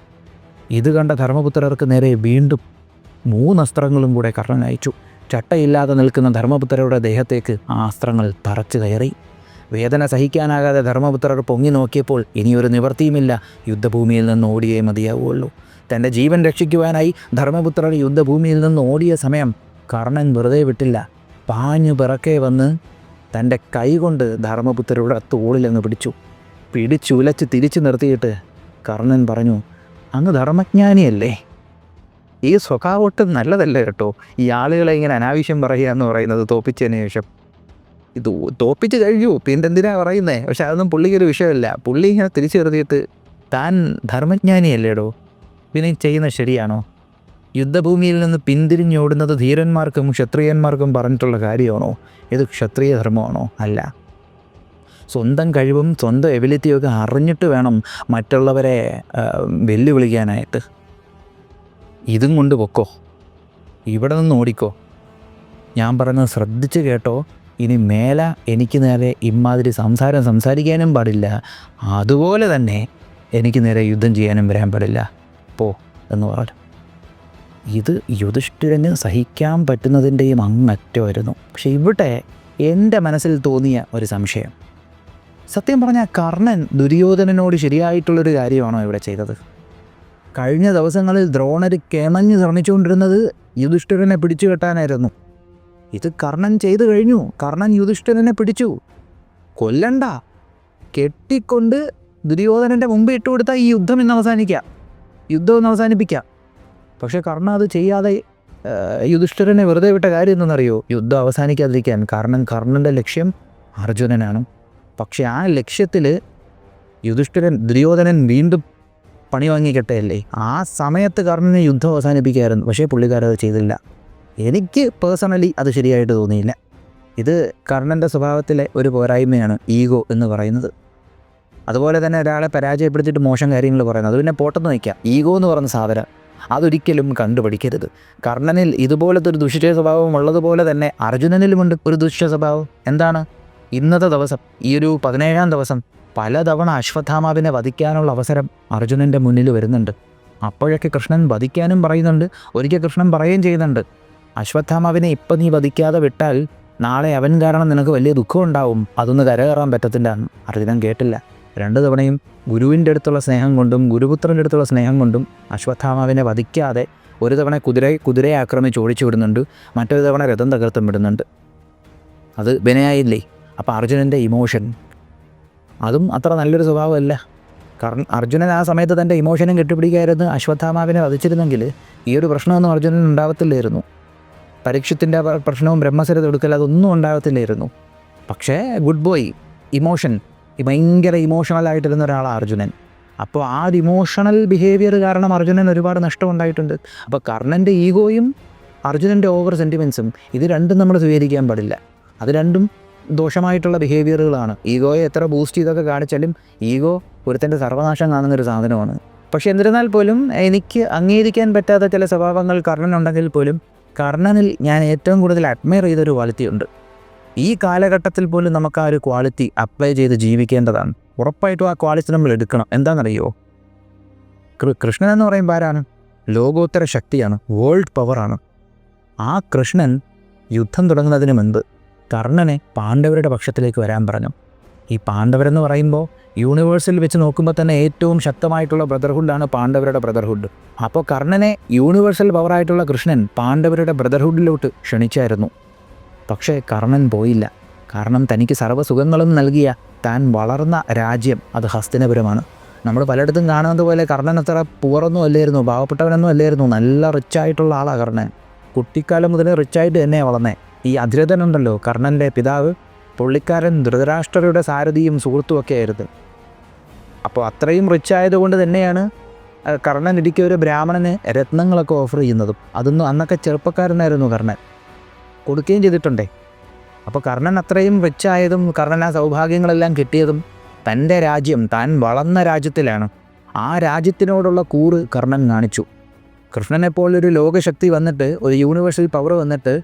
ഇത് കണ്ട ധർമ്മപുത്രർക്ക് നേരെ വീണ്ടും 3 അസ്ത്രങ്ങളും കൂടെ കർണൻ അയച്ചു. ചട്ടയില്ലാതെ നിൽക്കുന്ന ധർമ്മപുത്രരുടെ ദേഹത്തേക്ക് ആ അസ്ത്രങ്ങൾ തറച്ചു കയറി. വേദന സഹിക്കാനാകാതെ ധർമ്മപുത്രർ പൊങ്ങി നോക്കിയപ്പോൾ ഇനിയൊരു നിവൃത്തിയുമില്ല, യുദ്ധഭൂമിയിൽ നിന്ന് ഓടിയേ മതിയാവുള്ളൂ. തൻ്റെ ജീവൻ രക്ഷിക്കുവാനായി ധർമ്മപുത്രർ യുദ്ധഭൂമിയിൽ നിന്ന് ഓടിയ സമയം കർണൻ വെറുതെ വിട്ടില്ല. പാഞ്ഞു പിറക്കെ വന്ന് തൻ്റെ കൈകൊണ്ട് ധർമ്മപുത്രരുടെ തോളിലങ്ങ് പിടിച്ചുലച്ച് തിരിച്ചു നിർത്തിയിട്ട് കർണൻ പറഞ്ഞു, അങ്ങ് ധർമ്മജ്ഞാനിയല്ലേ? ഈ സ്വഭാവം ഒട്ടും നല്ലതല്ല കേട്ടോ. ഈ ആളുകളെ ഇങ്ങനെ അനാവശ്യം പറയുക എന്ന് പറയുന്നത് തോപ്പിച്ചതിന് ശേഷം. ഇത് തോപ്പിച്ച് കഴിഞ്ഞു, പിന്നെ എന്തിനാ പറയുന്നത്? പക്ഷെ അതൊന്നും പുള്ളിക്കൊരു വിഷയമല്ല. പുള്ളി ഇങ്ങനെ തിരിച്ചു നിർത്തിയിട്ട് താൻ ധർമ്മജ്ഞാനിയല്ലേടോ, പിന്നെ ചെയ്യുന്നത് ശരിയാണോ? യുദ്ധഭൂമിയിൽ നിന്ന് പിന്തിരിഞ്ഞോടുന്നത് ധീരന്മാർക്കും ക്ഷത്രിയന്മാർക്കും പറഞ്ഞിട്ടുള്ള കാര്യമാണോ? ഇത് ക്ഷത്രിയ ധർമ്മമാണോ? അല്ല. സ്വന്തം കഴിവും സ്വന്തം എബിലിറ്റിയൊക്കെ അറിഞ്ഞിട്ട് വേണം മറ്റുള്ളവരെ വെല്ലുവിളിക്കാനായിട്ട്. ഇതും കൊണ്ട് പൊക്കോ, ഇവിടെ നിന്ന് ഓടിക്കോ. ഞാൻ പറയുന്നത് ശ്രദ്ധിച്ച് കേട്ടോ. ഇനി മേലെ എനിക്ക് നേരെ ഇമാതിരി സംസാരിക്കാനും പാടില്ല, അതുപോലെ തന്നെ എനിക്ക് നേരെ യുദ്ധം ചെയ്യാനും വരാൻ പാടില്ല, പോ എന്ന് പറഞ്ഞു. ഇത് യുധിഷ്ഠിരന് സഹിക്കാൻ പറ്റുന്നതിൻ്റെയും അങ്ങറ്റമായിരുന്നു. പക്ഷെ ഇവിടെ എൻ്റെ മനസ്സിൽ തോന്നിയ ഒരു സംശയം, സത്യം പറഞ്ഞാൽ കർണൻ ദുര്യോധനനോട് ശരിയായിട്ടുള്ളൊരു കാര്യമാണോ ഇവിടെ ചെയ്തത്? കഴിഞ്ഞ ദിവസങ്ങളിൽ ദ്രോണർ കിണഞ്ഞ് ശ്രമിച്ചുകൊണ്ടിരുന്നത് യുധിഷ്ഠിരനെ പിടിച്ചു കെട്ടാനായിരുന്നു. ഇത് കർണൻ ചെയ്തു കഴിഞ്ഞു. കർണൻ യുധിഷ്ഠിരനെ പിടിച്ചു. കൊല്ലണ്ട, കെട്ടിക്കൊണ്ട് ദുര്യോധനൻ്റെ മുമ്പ് ഇട്ടുകൊടുത്താൽ ഈ യുദ്ധം ഇന്ന് അവസാനിപ്പിക്കാം. പക്ഷേ കർണൻ അത് ചെയ്യാതെ യുധിഷ്ഠിരനെ വെറുതെ വിട്ട കാര്യം എന്തെന്നറിയോ? യുദ്ധം അവസാനിക്കാതിരിക്കാൻ. കാരണം കർണൻ്റെ ലക്ഷ്യം അർജുനനാണ്. പക്ഷെ ആ ലക്ഷ്യത്തിൽ ദുര്യോധനൻ വീണ്ടും പണി വാങ്ങിക്കെട്ടയല്ലേ. ആ സമയത്ത് കർണനെ യുദ്ധം അവസാനിപ്പിക്കുകയായിരുന്നു. പക്ഷേ പുള്ളിക്കാരത് ചെയ്തില്ല. എനിക്ക് പേഴ്സണലി അത് ശരിയായിട്ട് തോന്നിയില്ല. ഇത് കർണൻ്റെ സ്വഭാവത്തിലെ ഒരു പോരായ്മയാണ് ഈഗോ എന്ന് പറയുന്നത്. അതുപോലെ തന്നെ ഒരാളെ പരാജയപ്പെടുത്തിയിട്ട് മോശം കാര്യങ്ങൾ പറയുന്നത്, അത് പിന്നെ പോട്ടെന്ന് വയ്ക്കാം. ഈഗോ എന്ന് പറയുന്ന സാധനം അതൊരിക്കലും കണ്ടുപിടിക്കരുത്. കർണനിൽ ഇതുപോലത്തെ ഒരു ദുഷിച്ച സ്വഭാവം ഉള്ളതുപോലെ തന്നെ അർജുനനിലുമുണ്ട് ഒരു ദുഷിച്ച സ്വഭാവം. എന്താണ്? ഇന്നത്തെ ദിവസം, ഈ ഒരു 17-ാം ദിവസം പലതവണ അശ്വത്ഥാമാവിനെ വധിക്കാനുള്ള അവസരം അർജുനൻ്റെ മുന്നിൽ വരുന്നുണ്ട്. അപ്പോഴൊക്കെ കൃഷ്ണൻ വധിക്കാനും പറയുന്നുണ്ട്, ഒരിക്കൽ കൃഷ്ണൻ പറയുകയും ചെയ്യുന്നുണ്ട്, അശ്വത്ഥാമാവിനെ ഇപ്പം നീ വധിക്കാതെ വിട്ടാൽ നാളെ അവൻ കാരണം നിനക്ക് വലിയ ദുഃഖം ഉണ്ടാവും, അതൊന്ന് കരകയറാൻ പറ്റത്തില്ല. അർജുനൻ കേട്ടില്ല. 2 തവണയും ഗുരുവിൻ്റെ അടുത്തുള്ള സ്നേഹം കൊണ്ടും ഗുരുപുത്രൻ്റെ അടുത്തുള്ള സ്നേഹം കൊണ്ടും അശ്വത്ഥാമാവിനെ വധിക്കാതെ ഒരു തവണ കുതിരയെ ആക്രമിച്ച് ഓടിച്ചു വിടുന്നുണ്ട്, മറ്റൊരു തവണ രഥം തകർത്തും വിടുന്നുണ്ട്. അത് വിനയായില്ലേ? അപ്പോൾ അർജുനൻ്റെ ഇമോഷൻ അതും അത്ര നല്ലൊരു സ്വഭാവമല്ല. കാരണം അർജുനൻ ആ സമയത്ത് തൻ്റെ ഇമോഷനും കെട്ടിപ്പിടിക്കായിരുന്നു. അശ്വത്ഥാമാവിനെ വധിച്ചിരുന്നെങ്കിൽ ഈ ഒരു പ്രശ്നമൊന്നും അർജുനൻ ഉണ്ടാകത്തില്ലായിരുന്നു. പരീക്ഷത്തിൻ്റെ പ്രശ്നവും ബ്രഹ്മസരത എടുക്കൽ അതൊന്നും ഉണ്ടാകത്തില്ലായിരുന്നു. പക്ഷേ ഗുഡ് ബോയ്, ഇമോഷൻ, ഭയങ്കര ഇമോഷണലായിട്ടിരുന്ന ഒരാളാണ് അർജുനൻ. അപ്പോൾ ആ ഒരു ഇമോഷണൽ ബിഹേവിയർ കാരണം അർജുനൻ ഒരുപാട് നഷ്ടം ഉണ്ടായിട്ടുണ്ട്. അപ്പോൾ കർണൻ്റെ ഈഗോയും അർജുനൻ്റെ ഓവർ സെൻറ്റിമെൻസും ഇത് രണ്ടും നമ്മൾ സ്വീകരിക്കാൻ പാടില്ല. അത് രണ്ടും ദോഷമായിട്ടുള്ള ബിഹേവിയറുകളാണ്. ഈഗോയെ എത്ര ബൂസ്റ്റ് ചെയ്തൊക്കെ കാണിച്ചാലും ഈഗോ ഒരുത്തൻ്റെ സർവനാശം കാണുന്നൊരു സാധനമാണ്. പക്ഷേ എന്നിരുന്നാൽ പോലും എനിക്ക് അംഗീകരിക്കാൻ പറ്റാത്ത ചില സ്വഭാവങ്ങൾ കർണനുണ്ടെങ്കിൽ പോലും കർണനിൽ ഞാൻ ഏറ്റവും കൂടുതൽ അഡ്മയർ ചെയ്തൊരു ക്വാളിറ്റി ഉണ്ട്. ഈ കാലഘട്ടത്തിൽ പോലും നമുക്ക് ആ ഒരു ക്വാളിറ്റി അപ്ലൈ ചെയ്ത് ജീവിക്കേണ്ടതാണ്. ഉറപ്പായിട്ടും ആ ക്വാളിറ്റി നമ്മൾ എടുക്കണം. എന്താണെന്നറിയോ? കൃഷ്ണൻ എന്ന് പറയുമ്പോൾ ആരാണ്? ലോകോത്തര ശക്തിയാണ്, വേൾഡ് പവറാണ്. ആ കൃഷ്ണൻ യുദ്ധം തുടങ്ങുന്നതിന് മുൻപ് കർണനെ പാണ്ഡവരുടെ പക്ഷത്തിലേക്ക് വരാൻ പറഞ്ഞു. ഈ പാണ്ഡവരെന്ന് പറയുമ്പോൾ യൂണിവേഴ്സിൽ വെച്ച് നോക്കുമ്പോൾ തന്നെ ഏറ്റവും ശക്തമായിട്ടുള്ള ബ്രദർഹുഡാണ് പാണ്ഡവരുടെ ബ്രദർഹുഡ്. അപ്പോൾ കർണനെ യൂണിവേഴ്സൽ പവറായിട്ടുള്ള കൃഷ്ണൻ പാണ്ഡവരുടെ ബ്രദർഹുഡിലോട്ട് ക്ഷണിച്ചായിരുന്നു. പക്ഷേ കർണൻ പോയില്ല. കാരണം തനിക്ക് സർവ്വസുഖങ്ങളും നൽകിയ താൻ വളർന്ന രാജ്യം അത് ഹസ്തിനപുരമാണ്. നമ്മൾ പലയിടത്തും കാണുന്നത് പോലെ കർണൻ അത്ര പൂറൊന്നും അല്ലായിരുന്നു, പാവപ്പെട്ടവനൊന്നും അല്ലായിരുന്നു. നല്ല റിച്ചായിട്ടുള്ള ആളാണ് കർണൻ. കുട്ടിക്കാലം മുതൽ റിച്ചായിട്ട് തന്നെയാണ് വളർന്നേ. ഈ അധിരഥനുണ്ടല്ലോ, കർണൻ്റെ പിതാവ്, പുള്ളിക്കാരൻ ധൃതരാഷ്ട്രരുടെ സാരഥിയും സുഹൃത്തുമൊക്കെ ആയിരുന്നു. അപ്പോൾ അത്രയും റിച്ച് ആയതുകൊണ്ട് തന്നെയാണ് കർണൻ ഇടയ്ക്ക് ഒരു ബ്രാഹ്മണന് രത്നങ്ങളൊക്കെ ഓഫർ ചെയ്യുന്നതും. അതൊന്നും അന്നൊക്കെ ചെറുപ്പക്കാരനായിരുന്നു കർണൻ, കൊടുക്കുകയും ചെയ്തിട്ടുണ്ടേ. അപ്പോൾ കർണൻ അത്രയും റിച്ചായതും കർണൻ ആ സൗഭാഗ്യങ്ങളെല്ലാം കിട്ടിയതും തൻ്റെ രാജ്യം, താൻ വളർന്ന രാജ്യത്തിലാണ്. ആ രാജ്യത്തിനോടുള്ള കൂറ് കർണൻ കാണിച്ചു. കൃഷ്ണനെപ്പോലൊരു ലോകശക്തി വന്നിട്ട്, ഒരു യൂണിവേഴ്സൽ പവർ വന്നിട്ട്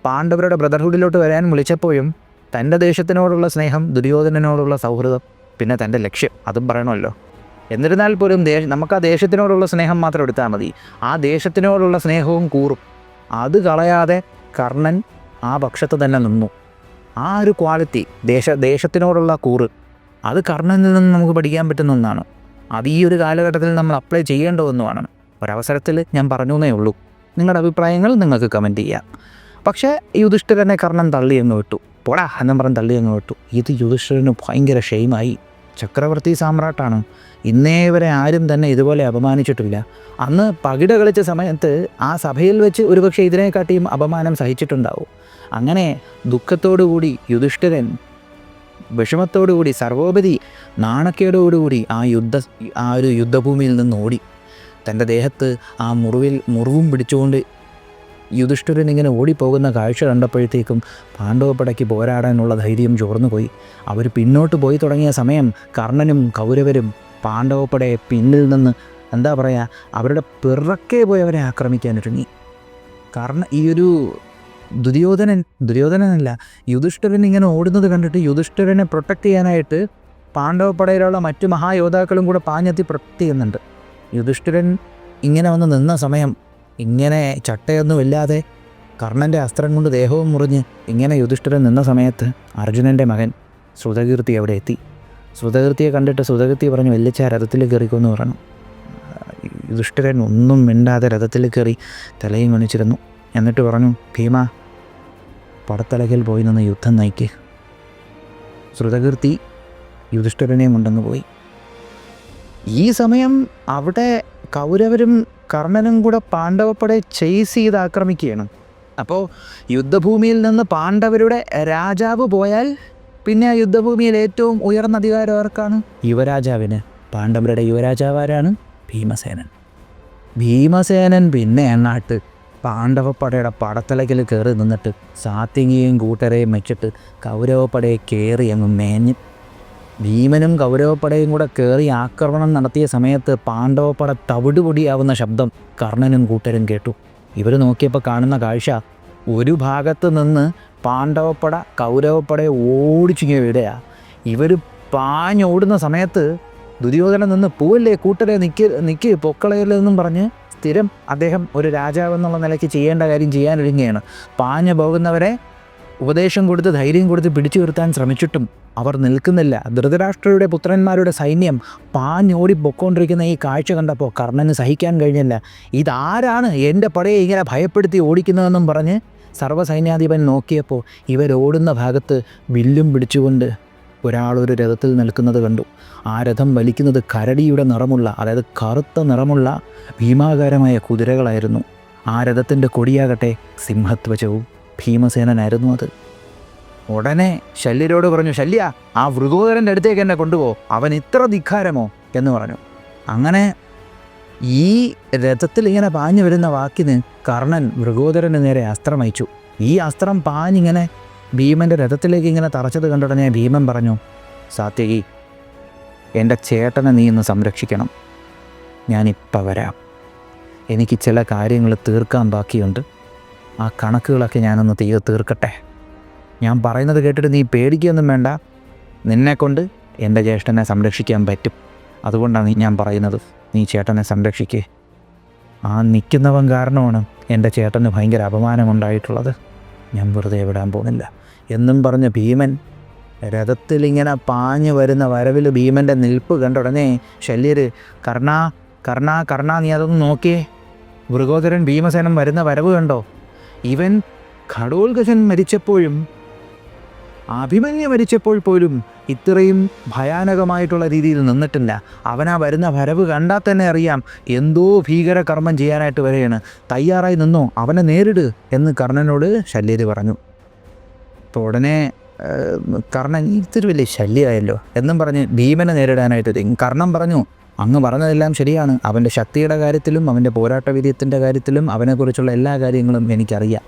പാണ്ഡവരുടെ ബ്രദർഹുഡിലോട്ട് വരാൻ വിളിച്ചപ്പോഴും തൻ്റെ ദേശത്തിനോടുള്ള സ്നേഹം, ദുര്യോധനനോടുള്ള സൗഹൃദം, പിന്നെ തൻ്റെ ലക്ഷ്യം അതും പറയണമല്ലോ. എന്നിരുന്നാൽ പോലും നമുക്ക് ആ ദേശത്തിനോടുള്ള സ്നേഹം മാത്രം എടുത്താൽ മതി. ആ ദേശത്തിനോടുള്ള സ്നേഹവും കൂറും അത് കളയാതെ കർണൻ ആ പക്ഷത്ത് തന്നെ നിന്നു. ആ ഒരു ക്വാളിറ്റി, ദേശത്തിനോടുള്ള കൂറ്, അത് കർണനിൽ നിന്ന് നമുക്ക് പഠിക്കാൻ പറ്റുന്ന ഒന്നാണ്. അത് ഈ ഒരു കാലഘട്ടത്തിൽ നമ്മൾ അപ്ലൈ ചെയ്യേണ്ട ഒന്നുമാണ്. ഒരവസരത്തിൽ ഞാൻ പറഞ്ഞു എന്നേ ഉള്ളൂ. നിങ്ങളുടെ അഭിപ്രായങ്ങൾ നിങ്ങൾക്ക് കമൻറ്റ് ചെയ്യാം. പക്ഷേ യുധിഷ്ഠിരനെ കർണൻ തള്ളി അങ്ങ് വിട്ടു. പോടാ എന്നും പറഞ്ഞ് തള്ളി അങ്ങ് വിട്ടു. ഇത് യുധിഷ്ഠിരന് ഭയങ്കര ഷെയിമായി. ചക്രവർത്തി സാമ്രാട്ടാണ്. ഇന്നേ വരെ ആരും തന്നെ ഇതുപോലെ അപമാനിച്ചിട്ടില്ല. അന്ന് പകിട കളിച്ച സമയത്ത് ആ സഭയിൽ വെച്ച് ഒരുപക്ഷെ ഇതിനെക്കാട്ടിയും അപമാനം സഹിച്ചിട്ടുണ്ടാവും. അങ്ങനെ ദുഃഖത്തോടുകൂടി യുധിഷ്ഠിരൻ, വിഷമത്തോടുകൂടി, സർവോപരി നാണക്കേടോടുകൂടി ആ ഒരു യുദ്ധഭൂമിയിൽ നിന്ന് ഓടി. തൻ്റെ ദേഹത്ത് ആ മുറിവും പിടിച്ചുകൊണ്ട് യുധിഷ്ഠിരൻ ഇങ്ങനെ ഓടിപ്പോകുന്ന കാഴ്ച കണ്ടപ്പോഴത്തേക്കും പാണ്ഡവപ്പടയ്ക്ക് പോരാടാനുള്ള ധൈര്യം ചോർന്നുപോയി. അവർ പിന്നോട്ട് പോയി തുടങ്ങിയ സമയം കർണനും കൗരവരും പാണ്ഡവപ്പടയെ പിന്നിൽ നിന്ന് എന്താ പറയുക, അവരുടെ പിറക്കെ പോയി അവരെ ആക്രമിക്കാനൊരുങ്ങി. കാരണം ഈ ഒരു ദുര്യോധനനല്ല, യുധിഷ്ഠിരൻ ഇങ്ങനെ ഓടുന്നത് കണ്ടിട്ട് യുധിഷ്ഠിരനെ പ്രൊട്ടക്റ്റ് ചെയ്യാനായിട്ട് പാണ്ഡവപ്പടയിലുള്ള മറ്റു മഹായോദ്ധാക്കളും കൂടെ പാഞ്ഞെത്തി പ്രൊട്ടക്റ്റ് ചെയ്യുന്നുണ്ട്. യുധിഷ്ഠിരൻ ഇങ്ങനെ വന്ന് നിന്ന സമയം ഇങ്ങനെ ചട്ടയൊന്നുമില്ലാതെ കർണൻ്റെ അസ്ത്രം കൊണ്ട് ദേഹവും മുറിഞ്ഞ് ഇങ്ങനെ യുധിഷ്ഠിരൻ നിന്ന സമയത്ത് അർജുനൻ്റെ മകൻ ശ്രുതകീർത്തി അവിടെ എത്തി. ശ്രുതകീർത്തിയെ കണ്ടിട്ട് ശ്രുതകീർത്തി പറഞ്ഞു, വല്യച്ഛ രഥത്തിൽ കയറിക്കുമെന്ന് പറഞ്ഞു. യുധിഷ്ഠിരൻ ഒന്നും മിണ്ടാതെ രഥത്തിൽ കയറി തലയും കുനിച്ചിരുന്നു. എന്നിട്ട് പറഞ്ഞു, ഭീമ പടത്തലകിൽ പോയി നിന്ന് യുദ്ധം നയിക്ക്. ശ്രുതകീർത്തി യുധിഷ്ഠിരനെയും കൊണ്ടങ്ങ് പോയി. ഈ സമയം അവിടെ കൗരവരും കർണനും കൂടെ പാണ്ഡവപ്പടയെ ചേസ് ചെയ്ത് ആക്രമിക്കുകയാണ്. അപ്പോൾ യുദ്ധഭൂമിയിൽ നിന്ന് പാണ്ഡവരുടെ രാജാവ് പോയാൽ പിന്നെ ആ യുദ്ധഭൂമിയിൽ ഏറ്റവും ഉയർന്ന അധികാരം ആർക്കാണ്? യുവരാജാവിന്. പാണ്ഡവരുടെ യുവരാജാവ് ആരാണ്? ഭീമസേനൻ. ഭീമസേനൻ പിന്നെ എണ്ണാട്ട് പാണ്ഡവപ്പടയുടെ പടത്തലകിൽ കയറി നിന്നിട്ട് സാത്യകിയും കൂട്ടരെയും വെച്ചിട്ട് കൗരവപ്പടയെ കയറി അങ്ങ് മേഞ്ഞ്. ഭീമനും കൗരവപ്പടയും കൂടെ കയറി ആക്രമണം നടത്തിയ സമയത്ത് പാണ്ഡവപ്പട തവിടുപൊടിയാവുന്ന ശബ്ദം കർണനും കൂട്ടരും കേട്ടു. ഇവർ നോക്കിയപ്പോൾ കാണുന്ന കാഴ്ച, ഒരു ഭാഗത്ത് നിന്ന് പാണ്ഡവപ്പട കൗരവപ്പടയെ ഓടിച്ചിങ്ങനെ വിടുകയാണ്. ഇവർ പാഞ്ഞോടുന്ന സമയത്ത് ദുര്യോധനൻ നിന്ന് പോവല്ലേ കൂട്ടരെ നിൽക്ക് പൊക്കളയിലെന്നും പറഞ്ഞ് സ്ഥിരം അദ്ദേഹം ഒരു രാജാവെന്നുള്ള നിലയ്ക്ക് ചെയ്യേണ്ട കാര്യം ചെയ്യാനൊരുങ്ങുകയാണ്. പാഞ്ഞു പോകുന്നവരെ ഉപദേശം കൊടുത്ത് ധൈര്യം കൊടുത്ത് പിടിച്ചു നിർത്താൻ ശ്രമിച്ചിട്ടും അവർ നിൽക്കുന്നില്ല. ധൃതരാഷ്ട്രയുടെ പുത്രന്മാരുടെ സൈന്യം പാഞ്ഞോടി പൊക്കോണ്ടിരിക്കുന്ന ഈ കാഴ്ച കണ്ടപ്പോൾ കർണന് സഹിക്കാൻ കഴിഞ്ഞില്ല. ഇതാരാണ് എൻ്റെ പടയെ ഇങ്ങനെ ഭയപ്പെടുത്തി ഓടിക്കുന്നതെന്നും പറഞ്ഞ് സർവ്വസൈന്യാധിപൻ നോക്കിയപ്പോൾ ഇവരോടുന്ന ഭാഗത്ത് വില്ലും പിടിച്ചുകൊണ്ട് ഒരാളൊരു രഥത്തിൽ നിൽക്കുന്നത് കണ്ടു. ആ രഥം വലിക്കുന്നത് കരടിയുടെ നിറമുള്ള, അതായത് കറുത്ത നിറമുള്ള ഭീമാകാരമായ കുതിരകളായിരുന്നു. ആ രഥത്തിൻ്റെ കൊടിയാകട്ടെ സിംഹത്വചവും. ഭീമസേനനായിരുന്നു അത്. ഉടനെ ശല്യരോട് പറഞ്ഞു, ശല്യ ആ വൃകോദരൻ്റെ അടുത്തേക്ക് എന്നെ കൊണ്ടുപോ, അവൻ ഇത്ര ധിക്കാരമോ എന്ന് പറഞ്ഞു. അങ്ങനെ ഈ രഥത്തിൽ ഇങ്ങനെ പാഞ്ഞു വരുന്ന വാക്കിന് കർണൻ വൃകോദരന് നേരെ അസ്ത്രം അയച്ചു. ഈ അസ്ത്രം പാഞ്ഞിങ്ങനെ ഭീമൻ്റെ രഥത്തിലേക്ക് ഇങ്ങനെ തറച്ചത് കണ്ടുടനെ ഭീമൻ പറഞ്ഞു, സാത്യകി എൻ്റെ ചേട്ടനെ നീ ഇന്ന് സംരക്ഷിക്കണം. ഞാനിപ്പോൾ വരാം. എനിക്ക് ചില കാര്യങ്ങൾ തീർക്കാൻ ബാക്കിയുണ്ട്. ആ കണക്കുകളൊക്കെ ഞാനൊന്ന് തീർക്കട്ടെ. ഞാൻ പറയുന്നത് കേട്ടിട്ട് നീ പേടിക്കുകയൊന്നും വേണ്ട. നിന്നെക്കൊണ്ട് എൻ്റെ ജ്യേഷ്ഠനെ സംരക്ഷിക്കാൻ പറ്റും. അതുകൊണ്ടാണ് ഞാൻ പറയുന്നത്, നീ ചേട്ടനെ സംരക്ഷിക്കേ. ആ നിൽക്കുന്നവൻ കാരണമാണ് എൻ്റെ ചേട്ടന് ഭയങ്കര അപമാനമുണ്ടായിട്ടുള്ളത്. ഞാൻ വെറുതെ വിടാൻ പോകുന്നില്ല എന്നും പറഞ്ഞ് ഭീമൻ രഥത്തിലിങ്ങനെ പാഞ്ഞു വരുന്ന വരവിൽ ഭീമൻ്റെ നിൽപ്പ് കണ്ട ഉടനെ ശല്യർ, കർണ നീ അതൊന്ന് നോക്കിയേ. വൃകോദരൻ ഭീമസേനൻ വരുന്ന വരവ് കണ്ടോ? ഇവൻ ഘടോത്കചൻ മരിച്ചപ്പോഴും അഭിമന്യു മരിച്ചപ്പോൾ പോലും ഇത്രയും ഭയാനകമായിട്ടുള്ള രീതിയിൽ നിന്നിട്ടില്ല. അവനാ വരുന്ന വരവ് കണ്ടാൽ തന്നെ അറിയാം എന്തോ ഭീകര കർമ്മം ചെയ്യാനായിട്ട് വരികയാണ്. തയ്യാറായി നിന്നോ, അവനെ നേരിട് എന്ന് കർണനോട് ശല്യർ പറഞ്ഞു. അപ്പോൾ ഉടനെ കർണൻ ഇത്തിരി വലിയ ശല്യമായല്ലോ എന്നും പറഞ്ഞ് ഭീമനെ നേരിടാനായിട്ട് കർണൻ പറഞ്ഞു, അങ്ങ് പറഞ്ഞതെല്ലാം ശരിയാണ്. അവൻ്റെ ശക്തിയുടെ കാര്യത്തിലും അവൻ്റെ പോരാട്ട വീര്യത്തിൻ്റെ കാര്യത്തിലും അവനെക്കുറിച്ചുള്ള എല്ലാ കാര്യങ്ങളും എനിക്കറിയാം.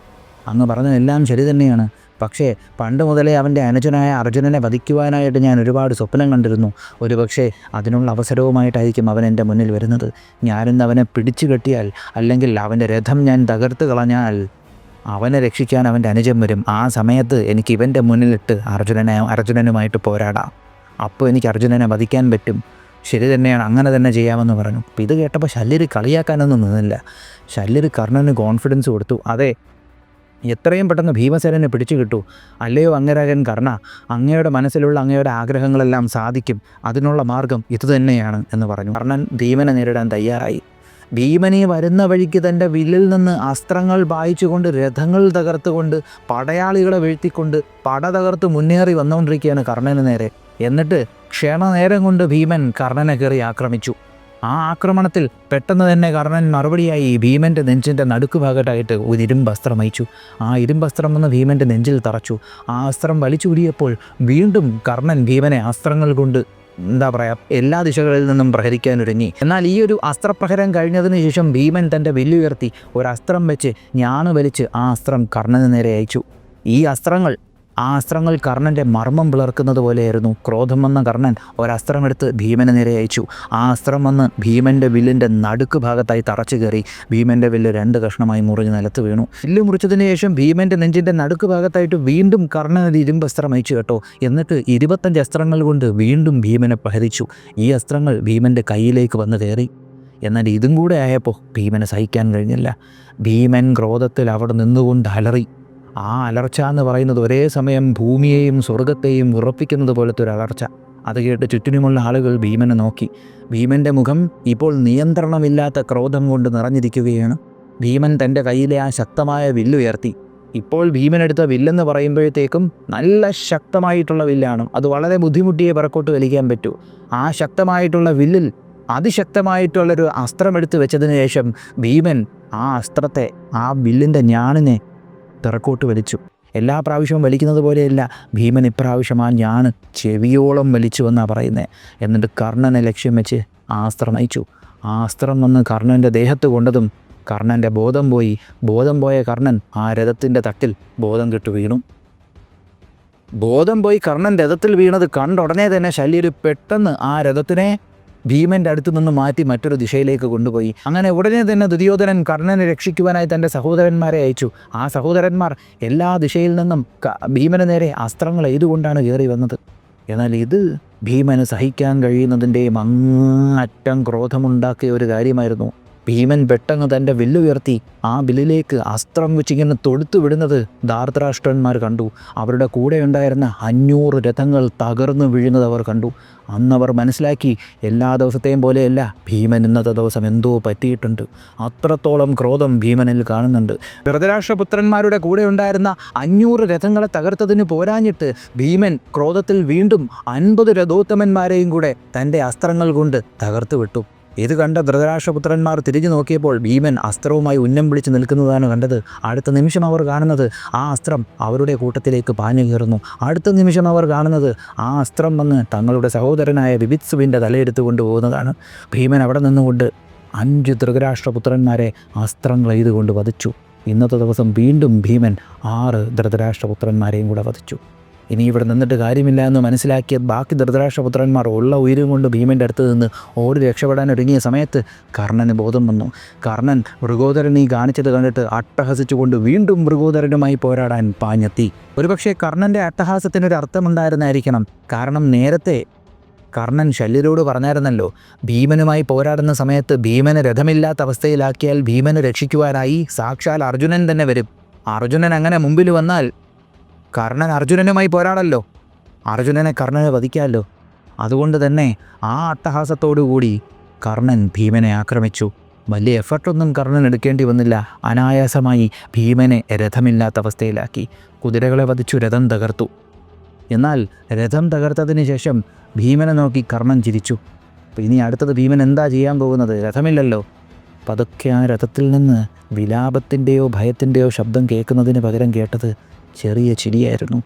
അങ്ങ് പറഞ്ഞതെല്ലാം ശരി തന്നെയാണ്. പക്ഷേ പണ്ട് മുതലേ അവൻ്റെ അനുജനായ അർജുനനെ വധിക്കുവാനായിട്ട് ഞാൻ ഒരുപാട് സ്വപ്നം കണ്ടിരുന്നു. ഒരുപക്ഷെ അതിനുള്ള അവസരവുമായിട്ടായിരിക്കും അവൻ എൻ്റെ മുന്നിൽ വരുന്നത്. ഞാനിന്ന് അവനെ പിടിച്ചു കെട്ടിയാൽ, അല്ലെങ്കിൽ അവൻ്റെ രഥം ഞാൻ തകർത്ത് കളഞ്ഞാൽ അവനെ രക്ഷിക്കാൻ അവൻ്റെ അനുജൻ വരും. ആ സമയത്ത് എനിക്ക് ഇവൻ്റെ മുന്നിലിട്ട് അർജുനനുമായിട്ട് പോരാടാം. അപ്പോൾ എനിക്ക് അർജുനനെ വധിക്കാൻ പറ്റും. ശരി തന്നെയാണ്, അങ്ങനെ തന്നെ ചെയ്യാമെന്ന് പറഞ്ഞു. അപ്പോൾ ഇത് കേട്ടപ്പോൾ ശല്യർ കളിയാക്കാനൊന്നും നിന്നില്ല. ശല്യർ കർണന് കോൺഫിഡൻസ് കൊടുത്തു. അതെ, എത്രയും പെട്ടെന്ന് ഭീമസേനനെ പിടിച്ചു കിട്ടൂ. അല്ലയോ അംഗരാജൻ കർണ, അങ്ങയുടെ മനസ്സിലുള്ള അങ്ങയുടെ ആഗ്രഹങ്ങളെല്ലാം സാധിക്കും. അതിനുള്ള മാർഗം ഇതുതന്നെയാണ് എന്ന് പറഞ്ഞു. കർണൻ ഭീമനെ നേരിടാൻ തയ്യാറായി. ഭീമനെ വരുന്ന വഴിക്ക് തൻ്റെ വില്ലിൽ നിന്ന് അസ്ത്രങ്ങൾ പായിച്ചുകൊണ്ട് രഥങ്ങൾ തകർത്തുകൊണ്ട് പടയാളികളെ വീഴ്ത്തിക്കൊണ്ട് പട തകർത്ത് മുന്നേറി വന്നുകൊണ്ടിരിക്കുകയാണ് കർണന് നേരെ. എന്നിട്ട് ക്ഷണനേരം കൊണ്ട് ഭീമൻ കർണനെ കയറി ആക്രമിച്ചു. ആ ആക്രമണത്തിൽ പെട്ടെന്ന് തന്നെ കർണൻ മറുപടിയായി ഭീമൻ്റെ നെഞ്ചിൻ്റെ നടുക്കുഭാഗത്തായിട്ട് ഒരു ഇരുമ്പസ്ത്രം അയച്ചു. ആ ഇരുമ്പസ്ത്രം വന്ന് ഭീമൻ്റെ നെഞ്ചിൽ തറച്ചു. ആ അസ്ത്രം വലിച്ചൂരിയപ്പോൾ വീണ്ടും കർണൻ ഭീമനെ അസ്ത്രങ്ങൾ കൊണ്ട് എല്ലാ ദിശകളിൽ നിന്നും പ്രഹരിക്കാനൊരുങ്ങി. എന്നാൽ ഈ ഒരു അസ്ത്രപ്രഹരം കഴിഞ്ഞതിന് ശേഷം ഭീമൻ തൻ്റെ വില്ലുയർത്തി ഒരസ്ത്രം വെച്ച് ഞാണ് വലിച്ച് ആ അസ്ത്രം കർണന് നേരെ അയച്ചു. ആ അസ്ത്രങ്ങൾ കർണൻ്റെ മർമ്മം പിളർക്കുന്നത് പോലെയായിരുന്നു. ക്രോധം വന്ന കർണൻ ഒരസ്ത്രമെടുത്ത് ഭീമന് നേരെ അയച്ചു. ആ അസ്ത്രം വന്ന് ഭീമൻ്റെ വില്ലിൻ്റെ നടുക്ക് ഭാഗത്തായി തറച്ചു കയറി. ഭീമൻ്റെ വില്ല് 2 കഷ്ണമായി മുറിഞ്ഞ് നിലത്ത് വീണു. വില്ല് മുറിച്ചതിന് ശേഷം ഭീമൻ്റെ നെഞ്ചിൻ്റെ നടുക്ക് ഭാഗത്തായിട്ട് വീണ്ടും കർണൻ ഒരു ഇരുമ്പസ്ത്രം അയച്ചു കേട്ടോ. എന്നിട്ട് 25 അസ്ത്രങ്ങൾ കൊണ്ട് വീണ്ടും ഭീമനെ പ്രഹരിച്ചു. ഈ അസ്ത്രങ്ങൾ ഭീമൻ്റെ കയ്യിലേക്ക് വന്ന് കയറി. എന്നാൽ ഇതും കൂടെ ആയപ്പോൾ ഭീമനെ സഹിക്കാൻ കഴിഞ്ഞില്ല. ഭീമൻ ക്രോധത്തിൽ അവിടെ നിന്നുകൊണ്ട് അലറി. ആ അലർച്ച എന്ന് പറയുന്നത് ഒരേ സമയം ഭൂമിയെയും സ്വർഗത്തെയും ഉറപ്പിക്കുന്നത് പോലത്തെ ഒരു അലർച്ച. അത് കേട്ട് ചുറ്റിനുമുള്ള ആളുകൾ ഭീമനെ നോക്കി. ഭീമൻ്റെ മുഖം ഇപ്പോൾ നിയന്ത്രണമില്ലാത്ത ക്രോധം കൊണ്ട് നിറഞ്ഞിരിക്കുകയാണ്. ഭീമൻ തൻ്റെ കയ്യിലെ ആ ശക്തമായ വില്ലുയർത്തി. ഇപ്പോൾ ഭീമനെടുത്ത വില്ലെന്ന് പറയുമ്പോഴത്തേക്കും നല്ല ശക്തമായിട്ടുള്ള വില്ലാണ്. അത് വളരെ ബുദ്ധിമുട്ടിയെ പിറക്കോട്ട് വലിക്കാൻ പറ്റൂ. ആ ശക്തമായിട്ടുള്ള വില്ലിൽ അതിശക്തമായിട്ടുള്ളൊരു അസ്ത്രമെടുത്ത് വെച്ചതിന് ശേഷം ഭീമൻ ആ അസ്ത്രത്തെ, ആ വില്ലിൻ്റെ ഞാണിനെ പിറക്കോട്ട് വലിച്ചു. എല്ലാ പ്രാവശ്യവും വലിക്കുന്നത് പോലെയല്ല, ഭീമൻ ഇപ്രാവശ്യം ആ ഞാണ് ചെവിയോളം വലിച്ചു എന്നാണ് പറയുന്നത്. എന്നിട്ട് കർണനെ ലക്ഷ്യം വെച്ച് ആ അസ്ത്രം നയിച്ചു. ആ അസ്ത്രം വന്ന് കർണൻ്റെ ദേഹത്ത് കൊണ്ടതും കർണൻ്റെ ബോധം പോയി. ബോധം പോയ കർണൻ ആ രഥത്തിൻ്റെ തട്ടിൽ ബോധം കെട്ടു വീണു. ബോധം പോയി കർണൻ രഥത്തിൽ വീണത് കണ്ട ഉടനെ തന്നെ ശല്യർ പെട്ടെന്ന് ആ രഥത്തിനെ ഭീമൻ്റെ അടുത്ത് നിന്ന് മാറ്റി മറ്റൊരു ദിശയിലേക്ക് കൊണ്ടുപോയി. അങ്ങനെ ഉടനെ തന്നെ ദുര്യോധനൻ കർണനെ രക്ഷിക്കുവാനായി തൻ്റെ സഹോദരന്മാരെ അയച്ചു. ആ സഹോദരന്മാർ എല്ലാ ദിശയിൽ നിന്നും ഭീമന് നേരെ അസ്ത്രങ്ങൾ എയ്തുകൊണ്ടാണ് കയറി വന്നത്. എന്നാൽ ഇത് ഭീമന് സഹിക്കാൻ കഴിയുന്നതിൻ്റെയും അങ്ങറ്റം ക്രോധമുണ്ടാക്കിയ ഒരു കാര്യമായിരുന്നു. ഭീമൻ പെട്ടെന്ന് തൻ്റെ വില്ലുയർത്തി ആ വില്ലിലേക്ക് അസ്ത്രം വെച്ചിങ്ങനെ തൊടുത്തു വിടുന്നത് ധാർതരാഷ്ട്രന്മാർ കണ്ടു. അവരുടെ കൂടെ ഉണ്ടായിരുന്ന 500 രഥങ്ങൾ തകർന്നു വീഴുന്നത് അവർ കണ്ടു. അന്നവർ മനസ്സിലാക്കി, എല്ലാ ദിവസത്തെയും പോലെയല്ല, ഭീമൻ ഇന്നത്തെ ദിവസം എന്തോ പറ്റിയിട്ടുണ്ട്. അത്രത്തോളം ക്രോധം ഭീമനിൽ കാണുന്നുണ്ട്. ധൃതരാഷ്ട്രപുത്രന്മാരുടെ കൂടെ ഉണ്ടായിരുന്ന 500 രഥങ്ങളെ തകർത്തതിന് പോരാഞ്ഞിട്ട് ഭീമൻ ക്രോധത്തിൽ വീണ്ടും 50 രഥോത്തമന്മാരെയും കൂടെ തൻ്റെ അസ്ത്രങ്ങൾ കൊണ്ട് തകർത്തു വിട്ടു. ഇത് കണ്ട ധൃതരാഷ്ട്രപുത്രന്മാർ തിരിഞ്ഞു നോക്കിയപ്പോൾ ഭീമൻ അസ്ത്രവുമായി ഉന്നം വിളിച്ച് നിൽക്കുന്നതാണ് കണ്ടത്. അടുത്ത നിമിഷം അവർ കാണുന്നത് ആ അസ്ത്രം അവരുടെ കൂട്ടത്തിലേക്ക് പാഞ്ഞു കയറുന്നു. അടുത്ത നിമിഷം അവർ കാണുന്നത് ആ അസ്ത്രം വന്ന് തങ്ങളുടെ സഹോദരനായ ബിഭത്സുവിൻ്റെ തലയെടുത്ത് കൊണ്ടുപോകുന്നതാണ്. ഭീമൻ അവിടെ നിന്നുകൊണ്ട് 5 ധൃതരാഷ്ട്രപുത്രന്മാരെ അസ്ത്രങ്ങൾ എയ്തുകൊണ്ട് വധിച്ചു. ഇന്നത്തെ ദിവസം വീണ്ടും ഭീമൻ 6 ധൃതരാഷ്ട്രപുത്രന്മാരെയും കൂടെ വധിച്ചു. ഇനി ഇവിടെ നിന്നിട്ട് കാര്യമില്ല എന്ന് മനസ്സിലാക്കിയ ബാക്കി ധൃതരാഷ്ട്രപുത്രന്മാർ ഉള്ള ഉയരം കൊണ്ട് ഭീമൻ്റെ അടുത്ത് നിന്ന് ഓടി രക്ഷപ്പെടാൻ ഒരുങ്ങിയ സമയത്ത് കർണന് ബോധം വന്നു. കർണൻ മൃഗോദരൻ ഈ കാണിച്ചത് കണ്ടിട്ട് അട്ടഹസിച്ചുകൊണ്ട് വീണ്ടും മൃഗോദരനുമായി പോരാടാൻ പാഞ്ഞെത്തി. ഒരുപക്ഷെ കർണൻ്റെ അട്ടഹാസത്തിനൊരു അർത്ഥമുണ്ടായിരുന്നായിരിക്കണം. കാരണം നേരത്തെ കർണൻ ശല്യരോട് പറഞ്ഞായിരുന്നല്ലോ, ഭീമനുമായി പോരാടുന്ന സമയത്ത് ഭീമന് രഥമില്ലാത്ത അവസ്ഥയിലാക്കിയാൽ ഭീമനെ രക്ഷിക്കുവാനായി സാക്ഷാൽ അർജുനൻ തന്നെ വരും. അർജുനൻ അങ്ങനെ മുമ്പിൽ വന്നാൽ കർണൻ അർജുനനുമായി പോരാടല്ലോ, അർജുനനെ കർണനെ വധിക്കാമല്ലോ. അതുകൊണ്ട് തന്നെ ആ അട്ടഹാസത്തോടുകൂടി കർണൻ ഭീമനെ ആക്രമിച്ചു. വലിയ എഫർട്ടൊന്നും കർണൻ എടുക്കേണ്ടി വന്നില്ല. അനായാസമായി ഭീമനെ രഥമില്ലാത്ത അവസ്ഥയിലാക്കി. കുതിരകളെ വധിച്ചു രഥം തകർത്തു. എന്നാൽ രഥം തകർത്തതിന് ശേഷം ഭീമനെ നോക്കി കർണൻ ചിരിച്ചു. അപ്പോൾ ഇനി അടുത്തത് ഭീമൻ എന്താ ചെയ്യാൻ പോകുന്നത്? രഥമില്ലല്ലോ. പതുക്കെ ആ രഥത്തിൽ നിന്ന് വിലാപത്തിൻ്റെയോ ഭയത്തിൻ്റെയോ ശബ്ദം കേൾക്കുന്നതിന് പകരം കേട്ടത് ചെറിയ ചിരിയായിരുന്നു.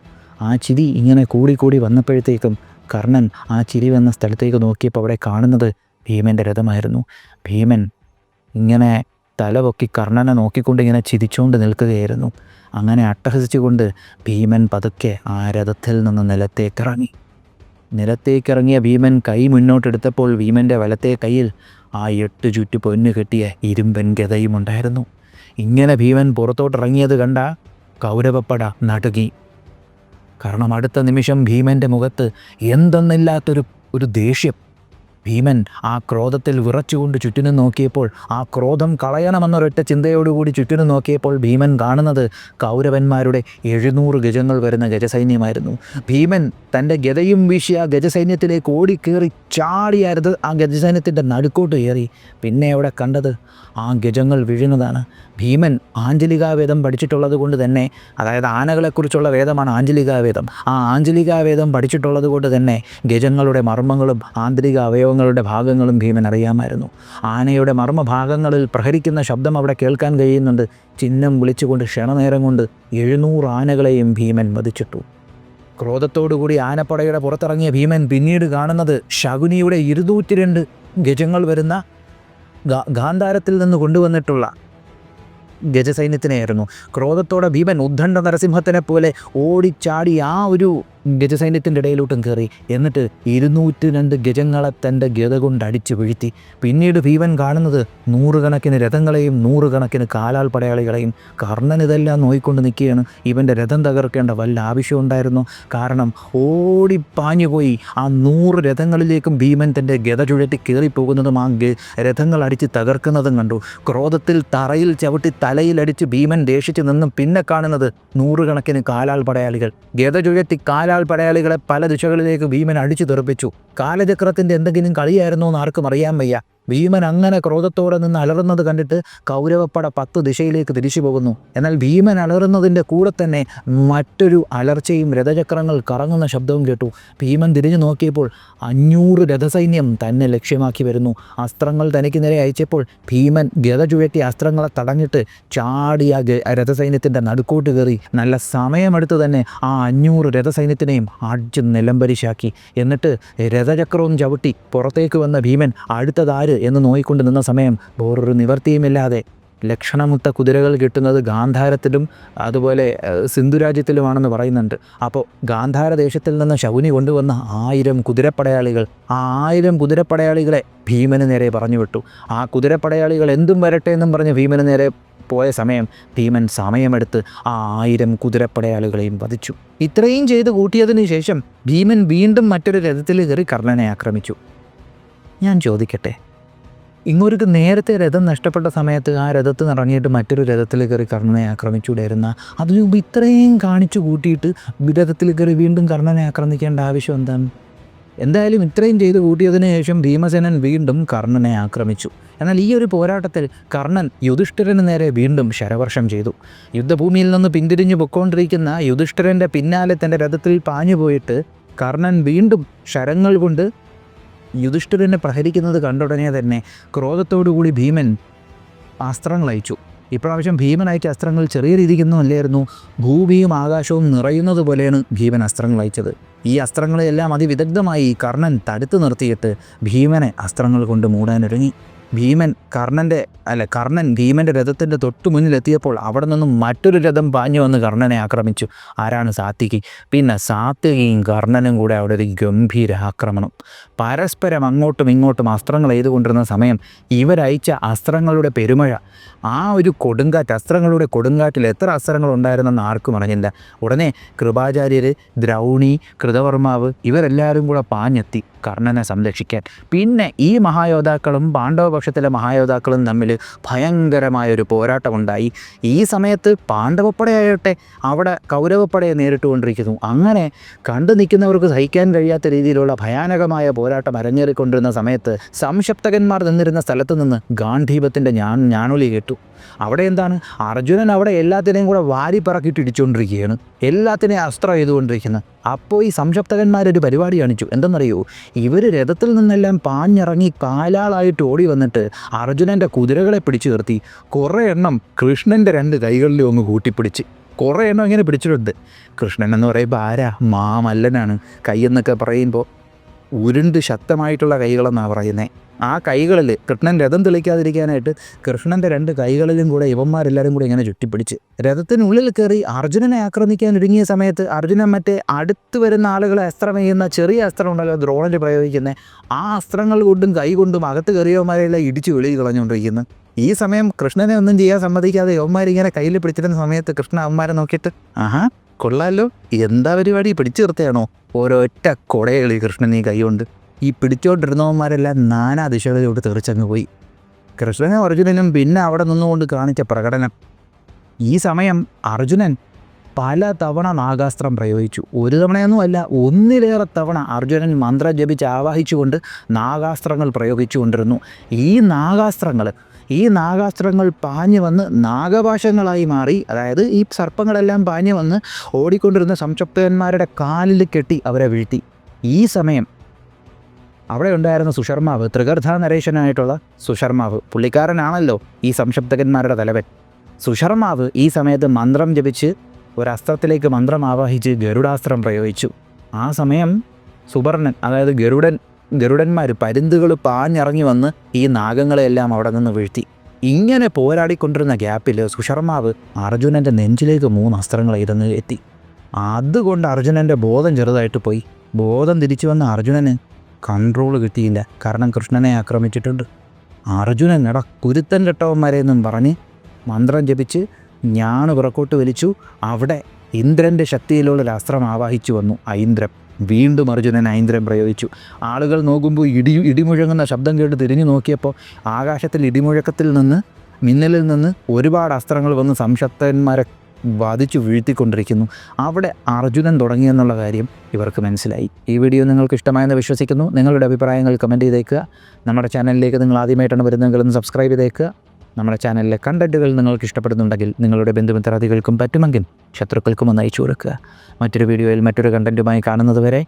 ആ ചിരി ഇങ്ങനെ കൂടിക്കൂടി വന്നപ്പോഴത്തേക്കും കർണൻ ആ ചിരി വന്ന സ്ഥലത്തേക്ക് നോക്കിയപ്പോൾ അവിടെ കാണുന്നത് ഭീമൻ്റെ രഥമായിരുന്നു. ഭീമൻ ഇങ്ങനെ തലപൊക്കി കർണനെ നോക്കിക്കൊണ്ട് ഇങ്ങനെ ചിരിച്ചുകൊണ്ട് നിൽക്കുകയായിരുന്നു. അങ്ങനെ അട്ടഹസിച്ചുകൊണ്ട് ഭീമൻ പതുക്കെ ആ രഥത്തിൽ നിന്ന് നിലത്തേക്കിറങ്ങിയ ഭീമൻ കൈ മുന്നോട്ടെടുത്തപ്പോൾ ഭീമൻ്റെ വലത്തെ കയ്യിൽ ആ 8 ചുറ്റു പൊന്നു കെട്ടിയ ഇരുമ്പൻ ഗദയും ഉണ്ടായിരുന്നു. ഇങ്ങനെ ഭീമൻ പുറത്തോട്ടിറങ്ങിയത് കണ്ട കൗരവപ്പട നടുങ്ങി. കാരണം അടുത്ത നിമിഷം ഭീമൻ്റെ മുഖത്ത് എന്തെന്നില്ലാത്തൊരു ദേഷ്യം, ഭീമൻ ആ ക്രോധത്തിൽ വിറച്ചുകൊണ്ട് ചുറ്റിനും നോക്കിയപ്പോൾ, ആ ക്രോധം കളയണമെന്നൊരൊറ്റ ചിന്തയോടുകൂടി ചുറ്റിനും നോക്കിയപ്പോൾ ഭീമൻ കാണുന്നത് കൗരവന്മാരുടെ 700 ഗജങ്ങൾ വരുന്ന ഗജസൈന്യമായിരുന്നു. ഭീമൻ തൻ്റെ ഗദയും വീശി ആ ഗജസൈന്യത്തിലേക്ക് ഓടിക്കേറി ചാടിയായിരുന്നു ആ ഗജസൈന്യത്തിൻ്റെ നടുക്കോട്ട് കയറി. പിന്നെ അവിടെ കണ്ടത് ആ ഗജങ്ങൾ വീഴുന്നതാണ്. ഭീമൻ ആഞ്ജലികാവേദം പഠിച്ചിട്ടുള്ളത് കൊണ്ട് തന്നെ, അതായത് ആനകളെക്കുറിച്ചുള്ള വേദമാണ് ആഞ്ജലികാവേദം. ആ ആഞ്ജലികാവേദം പഠിച്ചിട്ടുള്ളത് കൊണ്ട് തന്നെ ഗജങ്ങളുടെ മർമ്മങ്ങളും ആന്തരിക അവയവങ്ങളുടെ ഭാഗങ്ങളും ഭീമൻ അറിയാമായിരുന്നു. ആനയുടെ മർമ്മഭാഗങ്ങളിൽ പ്രഹരിക്കുന്ന ശബ്ദം അവിടെ കേൾക്കാൻ കഴിയുന്നുണ്ട്. ചിഹ്നം വിളിച്ചുകൊണ്ട് ക്ഷണനേരം കൊണ്ട് 700 ആനകളെയും ഭീമൻ വധിച്ചിട്ടു. ക്രോധത്തോടുകൂടി ആനപ്പടയുടെ പുറത്തിറങ്ങിയ ഭീമൻ പിന്നീട് കാണുന്നത് ശകുനിയുടെ 202 ഗജങ്ങൾ വരുന്ന ഗാന്ധാരത്തിൽ നിന്ന് കൊണ്ടുവന്നിട്ടുള്ള ഗജസൈന്യത്തിനെയായിരുന്നു. ക്രോധത്തോടെ ഭീമൻ ഉദ്ദണ്ഡ നരസിംഹത്തിനെ പോലെ ഓടിച്ചാടി ആ ഒരു ഗജസൈന്യത്തിൻ്റെ ഇടയിലോട്ടും കയറി. എന്നിട്ട് 202 ഗജങ്ങളെ തൻ്റെ ഗത കൊണ്ട് അടിച്ചു വീഴ്ത്തി. പിന്നീട് ഭീമൻ കാണുന്നത് 100 കണക്കിന് രഥങ്ങളെയും 100 കണക്കിന് കാലാൽ പടയാളികളെയും. കർണൻ ഇതെല്ലാം നോയിക്കൊണ്ട് നിൽക്കുകയാണ്. ഇവൻ്റെ രഥം തകർക്കേണ്ട വല്ല ആവശ്യമുണ്ടായിരുന്നു? കാരണം ഓടിപ്പാഞ്ഞുപോയി ആ 100 രഥങ്ങളിലേക്കും ഭീമൻ തൻ്റെ ഗത ചുഴറ്റി കയറിപ്പോകുന്നതും ആ രഥങ്ങൾ അടിച്ച് തകർക്കുന്നതും കണ്ടു. ക്രോധത്തിൽ തറയിൽ ചവിട്ടി തലയിലടിച്ച് ഭീമൻ ദേഷിച്ച് നിന്നും പിന്നെ കാണുന്നത് 100 കണക്കിന് കാലാൽ പടയാളികൾ. ഗത ചുഴറ്റി കാലാൽ പടയാളികളെ പല ദിശകളിലേക്ക് ഭീമൻ അടിച്ചു തെറിപ്പിച്ചു. കാലചക്രത്തിൻ്റെ എന്തെങ്കിലും കളിയായിരുന്നോ എന്ന് ആർക്കും അറിയാൻ വയ്യ. ഭീമൻ അങ്ങനെ ക്രോധത്തോടെ നിന്ന് അലറുന്നത് കണ്ടിട്ട് കൗരവപ്പട 10 ദിശയിലേക്ക് തിരിച്ചു പോകുന്നു. എന്നാൽ ഭീമൻ അലറുന്നതിൻ്റെ കൂടെ തന്നെ മറ്റൊരു അലർച്ചയും രഥചക്രങ്ങൾ കറങ്ങുന്ന ശബ്ദവും കേട്ടു. ഭീമൻ തിരിഞ്ഞു നോക്കിയപ്പോൾ 500 രഥസൈന്യം തന്നെ ലക്ഷ്യമാക്കി വരുന്നു. അസ്ത്രങ്ങൾ തനിക്ക് നേരെ അയച്ചപ്പോൾ ഭീമൻ ഗത ചുഴറ്റി അസ്ത്രങ്ങളെ തടഞ്ഞിട്ട് ചാടിയ രഥസൈന്യത്തിൻ്റെ നടുക്കോട്ട് കയറി നല്ല സമയമെടുത്ത് തന്നെ ആ 500 രഥസൈന്യത്തിനെയും അടിച്ച് നിലംപരിശാക്കി. എന്നിട്ട് രഥചക്രവും ചവിട്ടി പുറത്തേക്ക് വന്ന ഭീമൻ അടുത്തതാര് എന്ന് നോയിക്കൊണ്ട് നിന്ന സമയം വേറൊരു നിവർത്തിയുമില്ലാതെ ലക്ഷണമുത്ത കുതിരകൾ കിട്ടുന്നത് ഗാന്ധാരത്തിലും അതുപോലെ സിന്ധുരാജ്യത്തിലുമാണെന്ന് പറയുന്നുണ്ട്. അപ്പോൾ ഗാന്ധാര ദേശത്തിൽ നിന്ന് ശകുനി കൊണ്ടുവന്ന 1000 കുതിരപ്പടയാളികൾ, ആ 1000 കുതിരപ്പടയാളികളെ ഭീമന് നേരെ പറഞ്ഞു വിട്ടു. ആ കുതിരപ്പടയാളികൾ എന്തും വരട്ടെ എന്നും പറഞ്ഞ് ഭീമന് നേരെ പോയ സമയം ഭീമൻ സമയമെടുത്ത് ആ 1000 കുതിരപ്പടയാളികളെയും വധിച്ചു. ഇത്രയും ചെയ്ത് കൂട്ടിയതിന് ശേഷം ഭീമൻ വീണ്ടും മറ്റൊരു രഥത്തിൽ കയറി കർണനെ ആക്രമിച്ചു. ഞാൻ ചോദിക്കട്ടെ, ഇങ്ങോട്ട് നേരത്തെ രഥം നഷ്ടപ്പെട്ട സമയത്ത് ആ രഥത്തിൽ നിന്ന് ഇറങ്ങിയിട്ട് മറ്റൊരു രഥത്തിൽ കയറി കർണനെ ആക്രമിച്ചുകൂടായിരുന്ന? അതിനു മുമ്പ് ഇത്രയും കാണിച്ചു കൂട്ടിയിട്ട് രഥത്തിൽ കയറി വീണ്ടും കർണനെ ആക്രമിക്കേണ്ട ആവശ്യം എന്താണ്? എന്തായാലും ഇത്രയും ചെയ്ത് കൂട്ടിയതിനു ശേഷം ഭീമസേനൻ വീണ്ടും കർണനെ ആക്രമിച്ചു. എന്നാൽ ഈ ഒരു പോരാട്ടത്തിൽ കർണൻ യുധിഷ്ഠിരന് നേരെ വീണ്ടും ശരവർഷം ചെയ്തു. യുദ്ധഭൂമിയിൽ നിന്ന് പിന്തിരിഞ്ഞു പൊയ്ക്കൊണ്ടിരിക്കുന്ന യുധിഷ്ഠിരൻ്റെ പിന്നാലെ തൻ്റെ രഥത്തിൽ പാഞ്ഞു പോയിട്ട് കർണൻ വീണ്ടും ശരങ്ങൾ കൊണ്ട് യുധിഷ്ഠിരനെ പ്രഹരിക്കുന്നത് കണ്ടുടനെ തന്നെ ക്രോധത്തോടുകൂടി ഭീമൻ അസ്ത്രങ്ങൾ അയച്ചു. ഇപ്രാവശ്യം ഭീമൻ അയച്ച അസ്ത്രങ്ങൾ ചെറിയ രീതിക്കൊന്നും അല്ലായിരുന്നു. ഭൂമിയും ആകാശവും നിറയുന്നത് പോലെയാണ് ഭീമൻ അസ്ത്രങ്ങൾ അയച്ചത്. ഈ അസ്ത്രങ്ങളെല്ലാം അതിവിദഗ്ധമായി കർണൻ തടുത്തു നിർത്തിയിട്ട് ഭീമനെ അസ്ത്രങ്ങൾ കൊണ്ട് മൂടാനൊരുങ്ങി. കർണൻ ഭീമൻ്റെ രഥത്തിൻ്റെ തൊട്ടു മുന്നിലെത്തിയപ്പോൾ അവിടെ നിന്നും മറ്റൊരു രഥം പാഞ്ഞു വന്ന് കർണനെ ആക്രമിച്ചു. ആരാണ്? സാത്വികി. പിന്നെ സാത്വികിയും കർണനും കൂടെ അവിടെ ഒരു ഗംഭീര ആക്രമണം. പരസ്പരം അങ്ങോട്ടും ഇങ്ങോട്ടും അസ്ത്രങ്ങൾ എയ്തുകൊണ്ടിരുന്ന സമയം ഇവരയച്ച അസ്ത്രങ്ങളുടെ പെരുമഴ, ആ ഒരു കൊടുങ്കാറ്റ്, അസ്ത്രങ്ങളുടെ കൊടുങ്കാറ്റിൽ എത്ര അസ്ത്രങ്ങൾ ഉണ്ടായിരുന്നെന്ന് ആർക്കും അറിഞ്ഞില്ല. ഉടനെ കൃപാചാര്യർ, ദ്രൗണി, കൃതവർമാവ് ഇവരെല്ലാവരും കൂടെ പാഞ്ഞെത്തി കർണനെ സംരക്ഷിക്കാൻ. പിന്നെ ഈ മഹായോദ്ധാക്കളും പാണ്ഡവപക്ഷത്തിലെ മഹായോദ്ധാക്കളും തമ്മിൽ ഭയങ്കരമായൊരു പോരാട്ടമുണ്ടായി. ഈ സമയത്ത് പാണ്ഡവപ്പടയാകട്ടെ അവിടെ കൗരവപ്പടയെ നേരിട്ടുകൊണ്ടിരിക്കുന്നു. അങ്ങനെ കണ്ടു നിൽക്കുന്നവർക്ക് സഹിക്കാൻ കഴിയാത്ത രീതിയിലുള്ള ഭയാനകമായ പോരാട്ടം അരങ്ങേറിക്കൊണ്ടിരുന്ന സമയത്ത് സംശപ്തകന്മാർ നിന്നിരുന്ന സ്ഥലത്ത് നിന്ന് ഗാന്ധീപത്തിൻ്റെ ഞാനൊലി കേട്ടു. അവിടെ എന്താണ്? അർജുനൻ അവിടെ എല്ലാത്തിനെയും കൂടെ വാരി പറക്കിയിട്ട് ഇടിച്ചുകൊണ്ടിരിക്കുകയാണ്, എല്ലാത്തിനെയും അസ്ത്രം ചെയ്തുകൊണ്ടിരിക്കുന്നത്. അപ്പോൾ ഈ സംശപ്തകന്മാരൊരു പരിപാടി കാണിച്ചു. എന്തെന്നറിയോ? ഇവർ രഥത്തിൽ നിന്നെല്ലാം പാഞ്ഞിറങ്ങി കാലാളായിട്ട് ഓടി വന്നിട്ട് അർജുനൻ്റെ കുതിരകളെ പിടിച്ചു നിർത്തി. കുറേ എണ്ണം കൃഷ്ണൻ്റെ 2 കൈകളിലും ഒന്ന് കൂട്ടിപ്പിടിച്ച് കുറേ എണ്ണം ഇങ്ങനെ പിടിച്ചിട്ടുണ്ട്. കൃഷ്ണൻ എന്ന് പറയുമ്പോൾ ആരാ? മാമല്ലനാണ്. കൈയെന്നൊക്കെ പറയുമ്പോൾ ഉരുണ്ട് ശക്തമായിട്ടുള്ള കൈകളെന്നാണ് പറയുന്നത്. ആ കൈകളിൽ കൃഷ്ണൻ രഥം തെളിക്കാതിരിക്കാനായിട്ട് കൃഷ്ണൻ്റെ 2 കൈകളിലും കൂടെ ഇവന്മാരെല്ലാവരും കൂടെ ഇങ്ങനെ ചുറ്റിപ്പിടിച്ച് രഥത്തിനുള്ളിൽ കയറി അർജുനനെ ആക്രമിക്കാൻ ഒരുങ്ങിയ സമയത്ത് അർജുനൻ മറ്റേ അടുത്ത് വരുന്ന ആളുകളെ അസ്ത്രം ചെയ്യുന്ന ചെറിയ അസ്ത്രം ഉണ്ടല്ലോ ദ്രോണിൽ പ്രയോഗിക്കുന്നത്, ആ അസ്ത്രങ്ങൾ കൊണ്ടും കൈ കൊണ്ടും അകത്ത് കയറിയവന്മാരെല്ലാം ഇടിച്ച് വെളിയിൽ കളഞ്ഞുകൊണ്ടിരിക്കുന്നു. ഈ സമയം കൃഷ്ണനെ ഒന്നും ചെയ്യാൻ സമ്മതിക്കാതെ യവന്മാരിങ്ങനെ കയ്യിൽ പിടിച്ചിരുന്ന സമയത്ത് കൃഷ്ണ അവന്മാരെ നോക്കിയിട്ട്, ആഹാ കൊള്ളാമല്ലോ, എന്താ പരിപാടി, പിടിച്ചു നിർത്തുകയാണോ? ഒരൊറ്റ കൊടയളി കൃഷ്ണൻ ഈ കൈ കൊണ്ട്. ഈ പിടിച്ചോണ്ടിരുന്നവന്മാരെല്ലാം നാനാ ദിശകളിലോട്ട് തെറിച്ചങ്ങ് പോയി. കൃഷ്ണനും അർജുനനും പിന്നെ അവിടെ നിന്നുകൊണ്ട് കാണിച്ച പ്രകടനം. ഈ സമയം അർജുനൻ പല തവണ നാഗാസ്ത്രം പ്രയോഗിച്ചു. ഒരു തവണയൊന്നുമല്ല, ഒന്നിലേറെ തവണ അർജുനൻ മന്ത്രം ജപിച്ച് ആവാഹിച്ചുകൊണ്ട് നാഗാസ്ത്രങ്ങൾ പ്രയോഗിച്ചുകൊണ്ടിരുന്നു. ഈ നാഗാസ്ത്രങ്ങൾ പാഞ്ഞു വന്ന് നാഗപാശങ്ങളായി മാറി. അതായത് ഈ സർപ്പങ്ങളെല്ലാം പാഞ്ഞു വന്ന് ഓടിക്കൊണ്ടിരുന്ന സംശപ്തന്മാരുടെ കാലിൽ കെട്ടി അവരെ വീഴ്ത്തി. ഈ സമയം അവിടെ ഉണ്ടായിരുന്ന സുശർമാവ്, ത്രികർധാ നരേശനായിട്ടുള്ള സുശർമാവ്, പുള്ളിക്കാരനാണല്ലോ ഈ സംശപ്തകന്മാരുടെ തലവൻ. സുശർമാവ് ഈ സമയത്ത് മന്ത്രം ജപിച്ച് ഒരസ്ത്രത്തിലേക്ക് മന്ത്രം ആവാഹിച്ച് ഗരുഡാസ്ത്രം പ്രയോഗിച്ചു. ആ സമയം സുപർണൻ, അതായത് ഗരുഡന്മാർ, പരുന്തുകൾ പാഞ്ഞിറങ്ങി വന്ന് ഈ നാഗങ്ങളെയെല്ലാം അവിടെ നിന്ന് വീഴ്ത്തി. ഇങ്ങനെ പോരാടിക്കൊണ്ടിരുന്ന ഗ്യാപ്പിൽ സുശർമാവ് അർജുനൻ്റെ നെഞ്ചിലേക്ക് 3 അസ്ത്രങ്ങൾ ഇരുന്ന് എത്തി. അതുകൊണ്ട് അർജുനൻ്റെ ബോധം ചെറുതായിട്ട് പോയി. ബോധം തിരിച്ചു വന്ന അർജുനന് കൺട്രോൾ കിട്ടിയില്ല. കാരണം കൃഷ്ണനെ ആക്രമിച്ചിട്ടുണ്ട്. അർജുനൻ കുരുത്തൻ കെട്ടവന്മാരെന്നും പറഞ്ഞ് മന്ത്രം ജപിച്ച് ഞാണ് പുറക്കോട്ട് വലിച്ചു. അവിടെ ഇന്ദ്രൻ്റെ ശക്തിയിലുള്ളൊരു അസ്ത്രം ആവാഹിച്ചു വന്നു, ഐന്ദ്രം. വീണ്ടും അർജുനൻ ഐന്ദ്രം പ്രയോഗിച്ചു. ആളുകൾ നോക്കുമ്പോൾ ഇടിമുഴങ്ങുന്ന ശബ്ദം കേട്ട് തിരിഞ്ഞു നോക്കിയപ്പോൾ ആകാശത്തിൽ ഇടിമുഴക്കത്തിൽ നിന്ന്, മിന്നലിൽ നിന്ന് ഒരുപാട് അസ്ത്രങ്ങൾ വന്ന് സംശപ്തന്മാരെ ബാധിച്ചു വീഴ്ത്തിക്കൊണ്ടിരിക്കുന്നു. അവിടെ അർജുനൻ തുടങ്ങിയെന്നുള്ള കാര്യം ഇവർക്ക് മനസ്സിലായി. ഈ വീഡിയോ നിങ്ങൾക്ക് ഇഷ്ടമായെന്ന് വിശ്വസിക്കുന്നു. നിങ്ങളുടെ അഭിപ്രായങ്ങൾ കമൻറ്റ് ചെയ്തേക്കുക. നമ്മുടെ ചാനലിലേക്ക് നിങ്ങൾ ആദ്യമായിട്ടാണ് വരുന്നതെങ്കിൽ ഒന്ന് സബ്സ്ക്രൈബ് ചെയ്തേക്കുക. നമ്മുടെ ചാനലിലെ കണ്ടൻറ്റുകൾ നിങ്ങൾക്ക് ഇഷ്ടപ്പെടുന്നുണ്ടെങ്കിൽ നിങ്ങളുടെ ബന്ധുമിത്രാദികൾക്കും പറ്റുമെങ്കിൽ ശത്രുക്കൾക്കും ഒന്ന് അയച്ചു കൊടുക്കുക. മറ്റൊരു വീഡിയോയിൽ മറ്റൊരു കണ്ടൻറ്റുമായി കാണുന്നത് വരെ